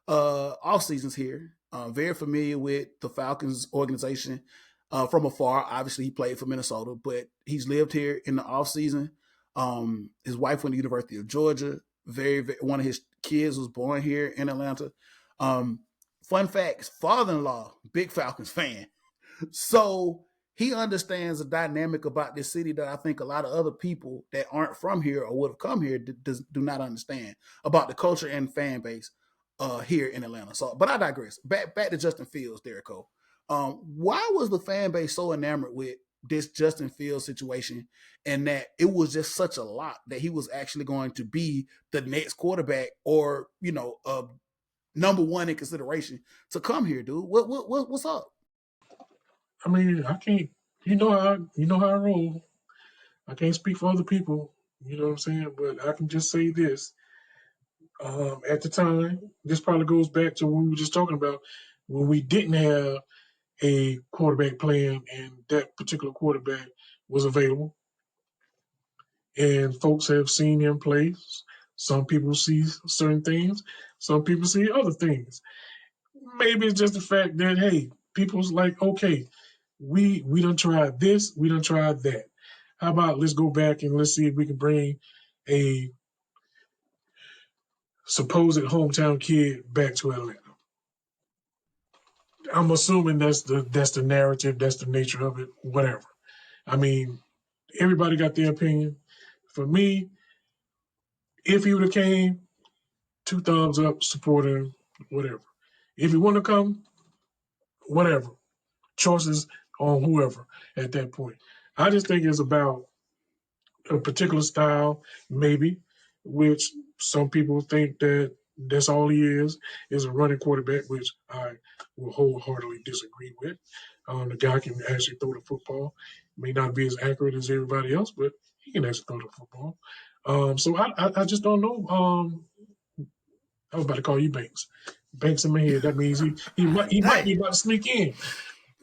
Speaker 1: off seasons here. Very familiar with the Falcons organization. from afar. Obviously, he played for Minnesota, but he's lived here in the off season. His wife went to the University of Georgia. One of his kids was born here in Atlanta. Um, Fun facts: father-in-law, big Falcons fan. So he understands the dynamic about this city that I think a lot of other people that aren't from here or would have come here do not understand about the culture and fan base here in Atlanta. So, but I digress. Back to Justin Fields, Derico. Why was the fan base so enamored with this Justin Fields situation, and that it was just such a lot that he was actually going to be the next quarterback, or number one in consideration to come here, dude? What's up?
Speaker 2: I mean, I can't. You know how I roll. I can't speak for other people. You know what I'm saying? But I can just say this. At the time, this probably goes back to what we were just talking about when we didn't have a quarterback playing and that particular quarterback was available. And folks have seen him play. Some people see certain things, some people see other things. Maybe it's just the fact that, hey, people's like, okay, we done tried this, we done tried that. How about let's go back and let's see if we can bring a supposed hometown kid back to Atlanta. I'm assuming that's the narrative, that's the nature of it, whatever. I mean, everybody got their opinion. For me, if he would have came, two thumbs up, support him, whatever. If he want to come, whatever. Choices on whoever at that point. I just think it's about a particular style, maybe, which some people think that that's all he is a running quarterback, which I will wholeheartedly disagree with. The guy can actually throw the football. May not be as accurate as everybody else, but he can actually throw the football. So I just don't know. I was about to call you Banks. Banks in my head. That means he might be
Speaker 1: Dang.
Speaker 2: about to sneak in.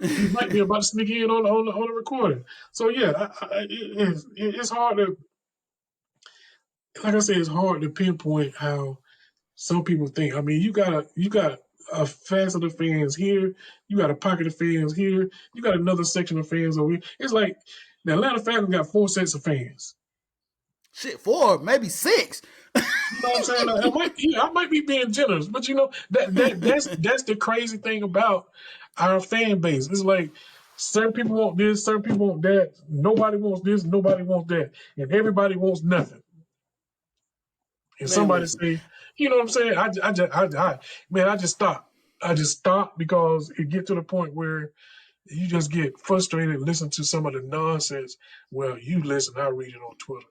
Speaker 2: He might be about to sneak in on the recording. So yeah, it's hard to, like I said, it's hard to pinpoint how some people think. I mean, you got a facet of fans here, you got a pocket of fans here, you got another section of fans over here. It's like the Atlanta Falcons got four sets of fans.
Speaker 1: Shit, four, maybe six.
Speaker 2: You know what I'm saying? I might be being generous, but you know that's the crazy thing about our fan base. It's like certain people want this, certain people want that. Nobody wants this, nobody wants that, and everybody wants nothing. And
Speaker 1: Man,
Speaker 2: somebody
Speaker 1: listen.
Speaker 2: say, you know what I'm saying? I just stop. I just stop because it get to the point where you just get frustrated and listen to some of the nonsense. Well, you listen, I read it on Twitter.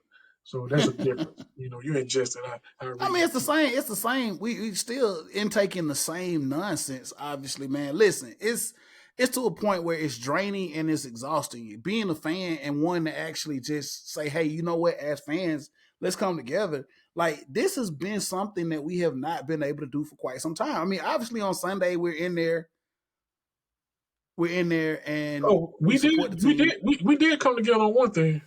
Speaker 2: So that's a difference. You know, you ingest it, I
Speaker 1: I
Speaker 2: read
Speaker 1: mean,
Speaker 2: it.
Speaker 1: it's the same. It's the same. We still intaking the same nonsense. Obviously, man. Listen, it's to a point where it's draining and it's exhausting you. Being a fan and wanting to actually just say, hey, you know what? As fans, let's come together. Like, this has been something that we have not been able to do for quite some time. I mean, obviously on Sunday we're in there and
Speaker 2: Oh,
Speaker 1: we
Speaker 2: we
Speaker 1: support
Speaker 2: did,
Speaker 1: the
Speaker 2: we
Speaker 1: team.
Speaker 2: did, we did come together on one thing.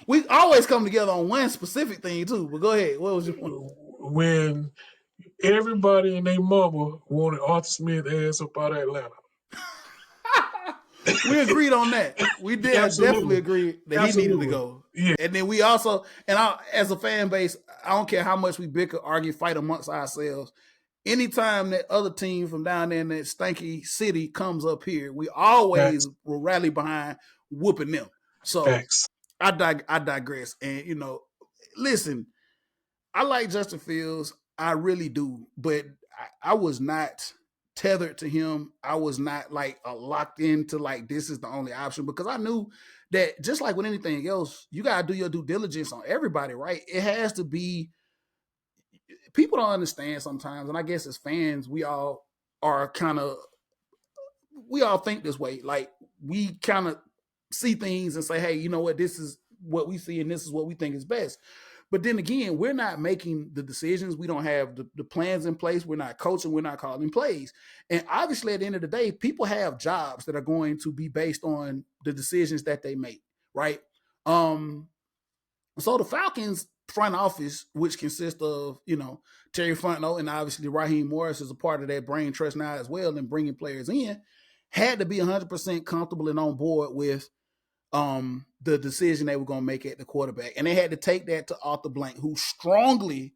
Speaker 1: We always come together on one specific thing too. But go ahead. What was your point?
Speaker 2: When everybody and their mama wanted Arthur Smith ass up out of Atlanta.
Speaker 1: We agreed on that. We did definitely
Speaker 2: Absolutely.
Speaker 1: agree that he needed to
Speaker 2: Absolutely.
Speaker 1: go.
Speaker 2: Yeah.
Speaker 1: And then we also, as a fan base, I don't care how much we bicker, argue, fight amongst ourselves. Anytime that other team from down there in that stanky city comes up here, we
Speaker 2: Facts.
Speaker 1: always will rally behind whooping them. So
Speaker 2: Facts.
Speaker 1: I digress. And listen, I like Justin Fields. I really do, but I was not tethered to him. I was not like locked into like this is the only option, because I knew that just like with anything else, you gotta do your due diligence on everybody, right? It has to be. People don't understand sometimes, and I guess as fans, are kind of we all think this way. Like, we kind of see things and say, hey, you know what, this is what we see and this is what we think is best. But then again, we're not making the decisions. We don't have the plans in place. We're not coaching. We're not calling plays. And obviously, at the end of the day, people have jobs that are going to be based on the decisions that they make, right? So the Falcons front office, which consists of, Terry Fontenot and obviously Raheem Morris is a part of that brain trust now as well, and bringing players in, had to be 100% comfortable and on board with the decision they were going to make at the quarterback. And they had to take that to Arthur Blank, who strongly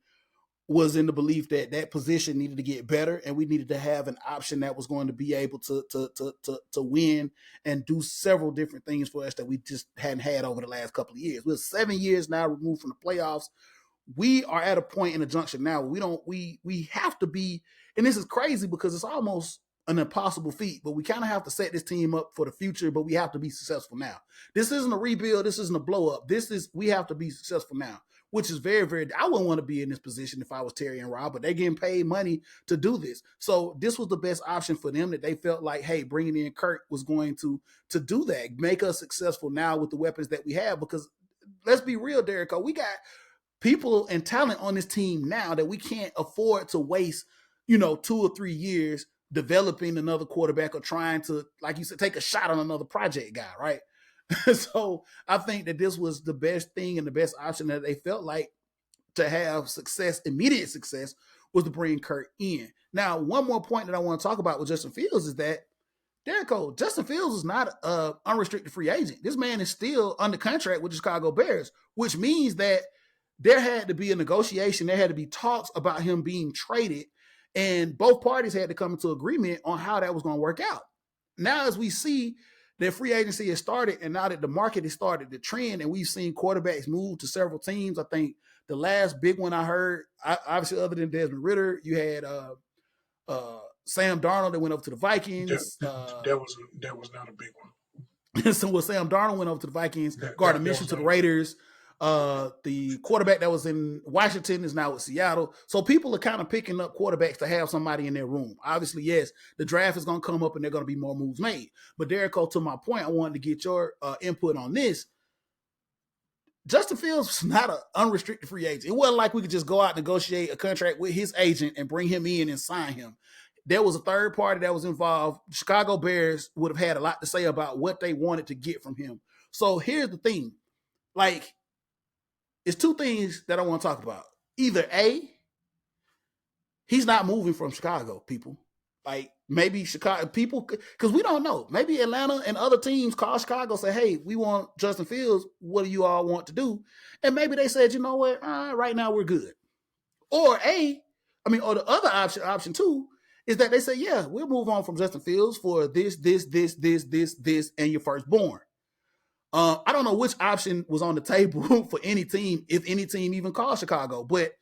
Speaker 1: was in the belief that that position needed to get better, and we needed to have an option that was going to be able to win and do several different things for us that we just hadn't had over the last couple of years. We're 7 years now removed from the playoffs. We are at a point in the junction now where we have to be, and this is crazy because it's almost an impossible feat, but we kind of have to set this team up for the future, but we have to be successful now. This isn't a rebuild. This isn't a blow up. We have to be successful now, which is very, very, I wouldn't want to be in this position if I was Terry and Rob, but they're getting paid money to do this. So this was the best option for them, that they felt like, hey, bringing in Kirk was going to do that, make us successful now with the weapons that we have, because let's be real, Derico, we got people and talent on this team now that we can't afford to waste, 2 or 3 years developing another quarterback or trying to, like you said, take a shot on another project guy, right? So I think that this was the best thing and the best option that they felt like to have success, immediate success, was to bring Kirk in. Now, one more point that I want to talk about with Justin Fields is that, Derico, Justin Fields is not an unrestricted free agent. This man is still under contract with the Chicago Bears, which means that there had to be a negotiation. There had to be talks about him being traded, and both parties had to come into agreement on how that was going to work out. Now, as we see that free agency has started, and now that the market has started to trend, and we've seen quarterbacks move to several teams. I think the last big one I heard, obviously other than Desmond Ridder, you had Sam Darnold that went over to the Vikings.
Speaker 2: That was not a big one.
Speaker 1: So Sam Darnold went over to the Vikings, Gardner Minshew to the Raiders. The quarterback that was in Washington is now with Seattle. So people are kind of picking up quarterbacks to have somebody in their room. Obviously, yes, the draft is going to come up and there are going to be more moves made. But Derico, to my point, I wanted to get your input on this. Justin Fields was not an unrestricted free agent. It wasn't like we could just go out and negotiate a contract with his agent and bring him in and sign him. There was a third party that was involved. Chicago Bears would have had a lot to say about what they wanted to get from him. So here's the thing. Like, it's two things that I want to talk about. Either A, he's not moving from Chicago, people. Like, maybe Chicago people, because we don't know. Maybe Atlanta and other teams call Chicago, say, hey, we want Justin Fields. What do you all want to do? And maybe they said, you know what? Right now we're good. Or the other option two, is that they say, yeah, we'll move on from Justin Fields for this, and your firstborn. I don't know which option was on the table for any team, if any team even called Chicago, but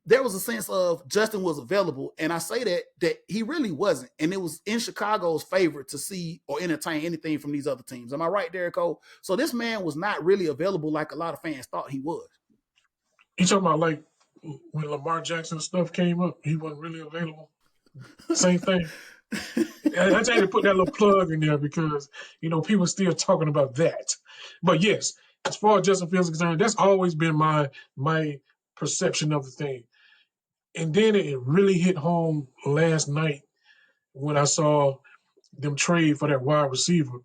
Speaker 1: there was a sense of Justin was available, and I say that he really wasn't, and it was in Chicago's favor to see or entertain anything from these other teams. Am I right, Derico? So this man was not really available like a lot of fans thought he was.
Speaker 2: You talking about like when Lamar Jackson stuff came up, he wasn't really available? Same thing. I tell you to put that little plug in there because, people are still talking about that. But yes, as far as Justin Fields is concerned, that's always been my perception of the thing. And then it really hit home last night when I saw them trade for that wide receiver.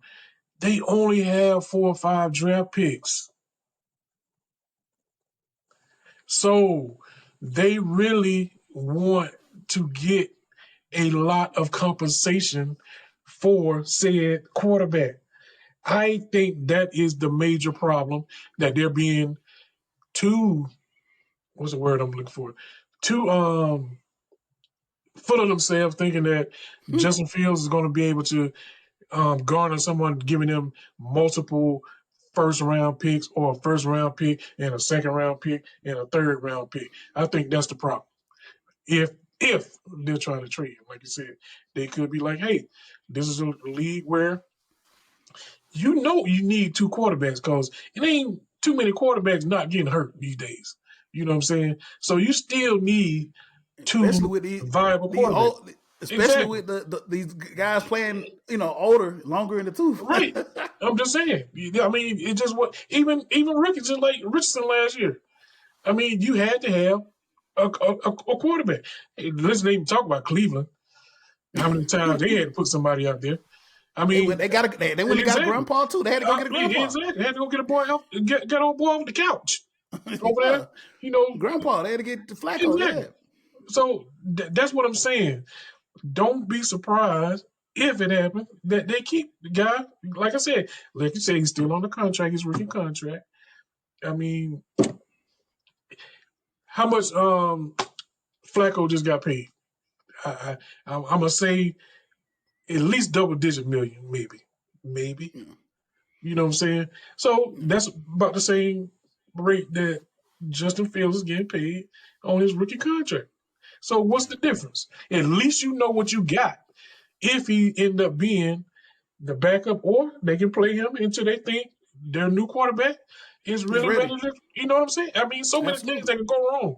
Speaker 2: They only have 4 or 5 draft picks. So they really want to get a lot of compensation for said quarterback. I think that is the major problem, that they're being too, what's the word I'm looking for? Too full of themselves, thinking that Justin Fields is going to be able to garner someone giving them multiple first-round picks, or a first-round pick and a second-round pick and a third-round pick. I think that's the problem. If they're trying to trade him, like you said, they could be like, hey, this is a league where you need 2 quarterbacks, because it ain't too many quarterbacks not getting hurt these days. You know what I'm saying? So you still need 2
Speaker 1: especially with
Speaker 2: viable quarterbacks.
Speaker 1: Especially with these guys playing, older, longer in the tooth.
Speaker 2: Right. I'm just saying. I mean, it just what even Richardson last year. I mean, you had to have a quarterback. Hey, let's not even talk about Cleveland. How many times they had to put somebody out there? I mean,
Speaker 1: they got a grandpa too. They had to go get a grandpa.
Speaker 2: Exactly. They had to go get a boy out, get old boy off the couch over there.
Speaker 1: Grandpa. They had to get the Flacco.
Speaker 2: Exactly.
Speaker 1: Yeah.
Speaker 2: So that's what I'm saying. Don't be surprised if it happens, that they keep the guy. Like I said, he's still on the contract, his rookie contract. I mean, how much Flacco just got paid? I'm gonna say at least double digit million, maybe.
Speaker 1: Yeah.
Speaker 2: You know what I'm saying? So that's about the same rate that Justin Fields is getting paid on his rookie contract. So what's the difference? At least you know what you got. If he end up being the backup, or they can play him until they think their new quarterback is
Speaker 1: He's
Speaker 2: really
Speaker 1: ready.
Speaker 2: ready to, you know what I'm saying? I mean, so many things
Speaker 1: Absolutely.
Speaker 2: that can go wrong.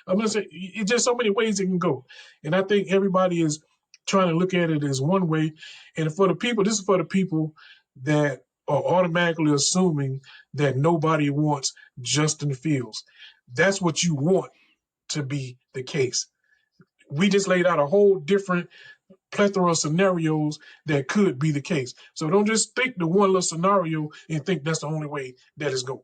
Speaker 2: I'm gonna say it's just so many ways it can go. And I think everybody is trying to look at it as one way. And for the people, this is for the people that are automatically assuming that nobody wants Justin Fields. That's what you want to be the case. We just laid out a whole different plethora of scenarios that could be the case. So don't just think the one little scenario and think that's the only way that is going.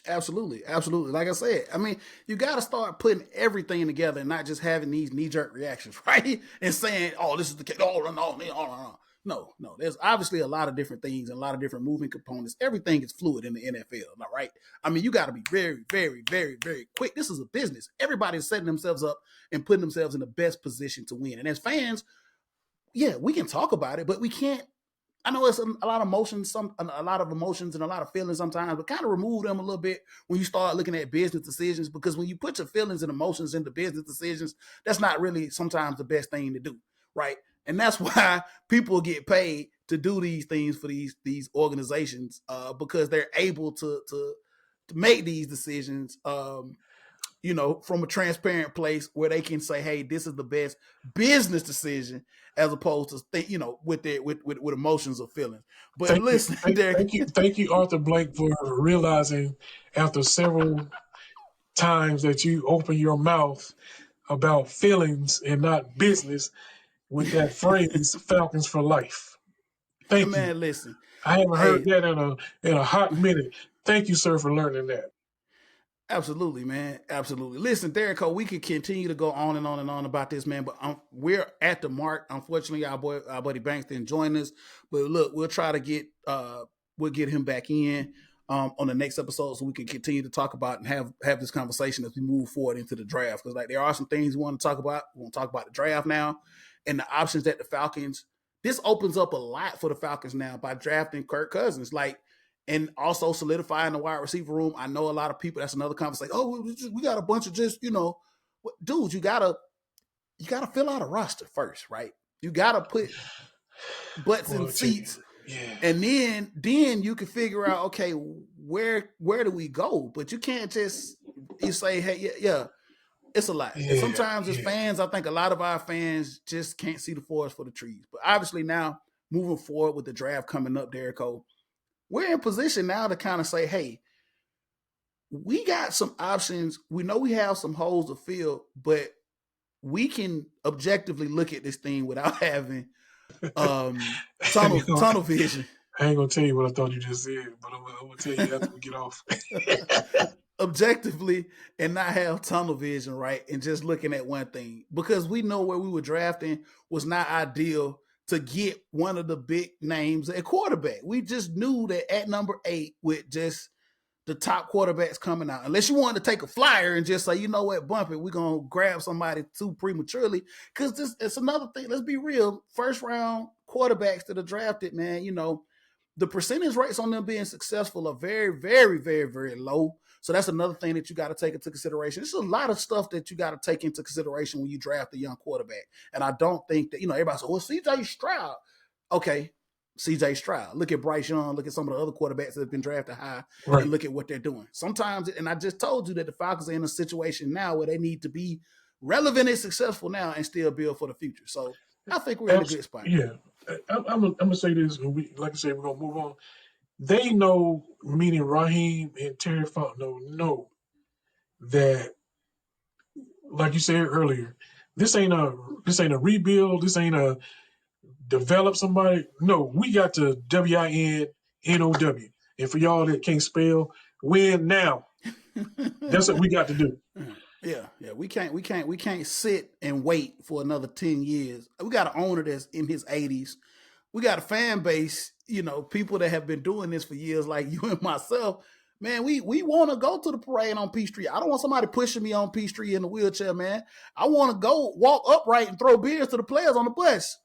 Speaker 1: Absolutely, absolutely. Like I said, I mean, you got to start putting everything together and not just having these knee jerk reactions, right? And saying, "Oh, this is the case." Oh, no, no, no, no, no, no. There's obviously a lot of different things and a lot of different moving components. Everything is fluid in the NFL, all right? I mean, you got to be very, very, very, very quick. This is a business. Everybody's setting themselves up and putting themselves in the best position to win. And as fans, yeah, we can talk about it, but we can't. I know it's a lot of emotions, a lot of emotions and a lot of feelings sometimes, but kind of remove them a little bit when you start looking at business decisions. Because when you put your feelings and emotions into business decisions, that's not really sometimes the best thing to do, right? And that's why people get paid to do these things for these organizations because they're able to make these decisions. From a transparent place where they can say, "Hey, this is the best business decision," as opposed to with their with emotions or feelings. But
Speaker 2: Thank you,
Speaker 1: listen, Derek,
Speaker 2: thank you, Arthur Blank, for realizing after several times that you open your mouth about feelings and not business with that phrase "Falcons for life." Thank you.
Speaker 1: man, listen,
Speaker 2: I haven't heard
Speaker 1: hey,
Speaker 2: that in a hot minute. Thank you, sir, for learning that.
Speaker 1: absolutely, man. Absolutely. Listen, Derico, we could continue to go on and on and on about this, man, but we're at the mark. Unfortunately, our buddy Banks didn't join us, but look, we'll try to we'll get him back in on the next episode so we can continue to talk about and have this conversation as we move forward into the draft. Because like there are some things we want to talk about. We want to talk about the draft now and the options that the Falcons. This opens up a lot for the Falcons now by drafting Kirk Cousins. Like and also solidifying the wide receiver room. I know a lot of people. That's another conversation. Oh, we got a bunch of dudes. You gotta fill out a roster first, right? You gotta put butts in
Speaker 2: Well, I'll tell you,
Speaker 1: seats,
Speaker 2: yeah,
Speaker 1: and then you can figure out okay where do we go? But you can't just you say hey yeah. It's a lot. And
Speaker 2: yeah,
Speaker 1: sometimes as
Speaker 2: yeah.
Speaker 1: fans, I think a lot of our fans just can't see the forest for the trees. But obviously now, moving forward with the draft coming up, Derico, we're in position now to kind of say, hey, we got some options. We know we have some holes to fill, but we can objectively look at this thing without having
Speaker 2: You know,
Speaker 1: tunnel vision.
Speaker 2: I ain't gonna tell you what I thought you just said, but I'm gonna tell you after we get off.
Speaker 1: Objectively and not have tunnel vision, right? And just looking at one thing. Because we know where we were drafting was not ideal to get one of the big names at quarterback. We just knew that at number 8 with just the top quarterbacks coming out. Unless you wanted to take a flyer and just say, you know what, bump it, we're gonna grab somebody too prematurely. Because this it's another thing. Let's be real. First round quarterbacks that are drafted, man, the percentage rates on them being successful are very, very, very, very low. So that's another thing that you got to take into consideration. There's a lot of stuff that you got to take into consideration when you draft a young quarterback. And I don't think that, everybody says, well, CJ Stroud. Okay, CJ Stroud. Look at Bryce Young. Look at some of the other quarterbacks that have been drafted high and
Speaker 2: Right.
Speaker 1: look at what they're doing. Sometimes, and I just told you that the Falcons are in a situation now where they need to be relevant and successful now and still build for the future. So I think we're in a good spot.
Speaker 2: Yeah. I'm gonna say this, and like I said, we're gonna move on. They know, meaning Raheem and Terry Fontenot know that, like you said earlier, this ain't a rebuild. This ain't a develop somebody. No, we got to WINNOW. And for y'all that can't spell, win now. That's what we got to do.
Speaker 1: Yeah. We can't sit and wait for another 10 years. We got an owner that's in his 80s. We got a fan base, people that have been doing this for years, like you and myself. Man, we want to go to the parade on Peachtree. I don't want somebody pushing me on Peachtree in the wheelchair, man. I want to go walk upright and throw beers to the players on the bus.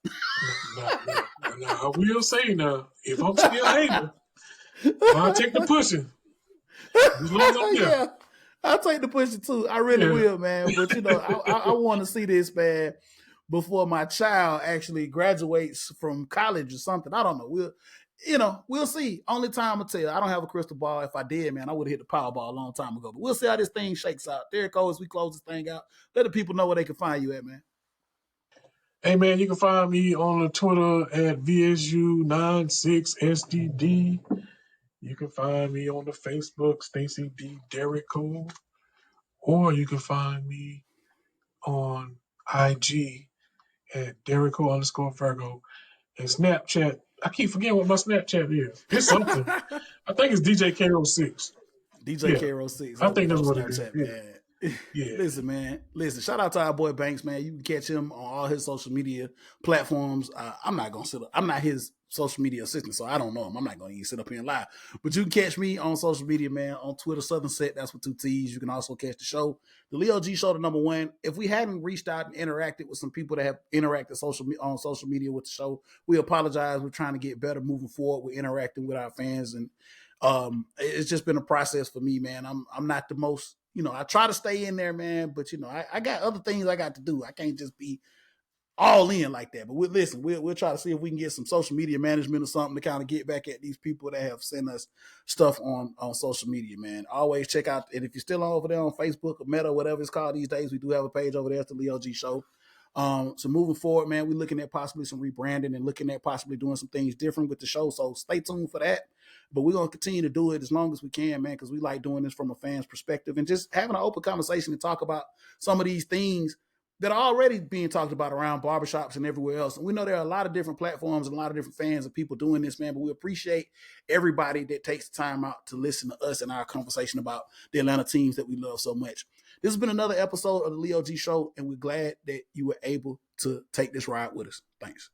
Speaker 2: Now, I will say now, if I'm still able, I'll take the pushing. As long as I'm there.
Speaker 1: Yeah, I'll take the pushing too. I really
Speaker 2: Yeah.
Speaker 1: will, man. But I want to see this, man, before my child actually graduates from college or something. I don't know. We'll see. Only time will tell. I don't have a crystal ball. If I did, man, I would have hit the Powerball a long time ago. But we'll see how this thing shakes out. Derico, as we close this thing out, let the people know where they can find you at, man.
Speaker 2: Hey man, you can find me on the Twitter at VSU96SDD. You can find me on the Facebook, Stacy D. Derico. Or you can find me on IG at Derico_Virgo. And Snapchat, I keep forgetting what my Snapchat is. It's something. I think it's DJK06.
Speaker 1: DJ
Speaker 2: Yeah,
Speaker 1: Karo 6.
Speaker 2: I
Speaker 1: Okay,
Speaker 2: think that's
Speaker 1: on
Speaker 2: what it is.
Speaker 1: Snapchat,
Speaker 2: Yeah,
Speaker 1: man.
Speaker 2: yeah.
Speaker 1: Listen, man. Listen, shout out to our boy Banks, man. You can catch him on all his social media platforms. I'm not gonna sit up. I'm not his social media assistant, so I don't know him. I'm not gonna even sit up here and lie. But you can catch me on social media, man, on Twitter, Southern Set. That's with 2 T's. You can also catch the show, the Leo G Show, the #1. If we hadn't reached out and interacted with some people that have interacted on social media with the show, we apologize. We're trying to get better moving forward. We're interacting with our fans, and it's just been a process for me, man. I'm not the most, I try to stay in there, man, but I got other things I got to do. I can't just be all in like that. But we'll try to see if we can get some social media management or something to kind of get back at these people that have sent us stuff on social media, man. Always check out, and if you're still over there on Facebook or Meta, whatever it's called these days, we do have a page over there. It's the Leo G Show. So moving forward, man, we're looking at possibly some rebranding and looking at possibly doing some things different with the show. So stay tuned for that. But we're gonna continue to do it as long as we can, man, because we like doing this from a fan's perspective and just having an open conversation to talk about some of these things that are already being talked about around barbershops and everywhere else. And we know there are a lot of different platforms and a lot of different fans and people doing this, man. But we appreciate everybody that takes the time out to listen to us and our conversation about the Atlanta teams that we love so much. This has been another episode of the Leo G Show, and we're glad that you were able to take this ride with us. Thanks.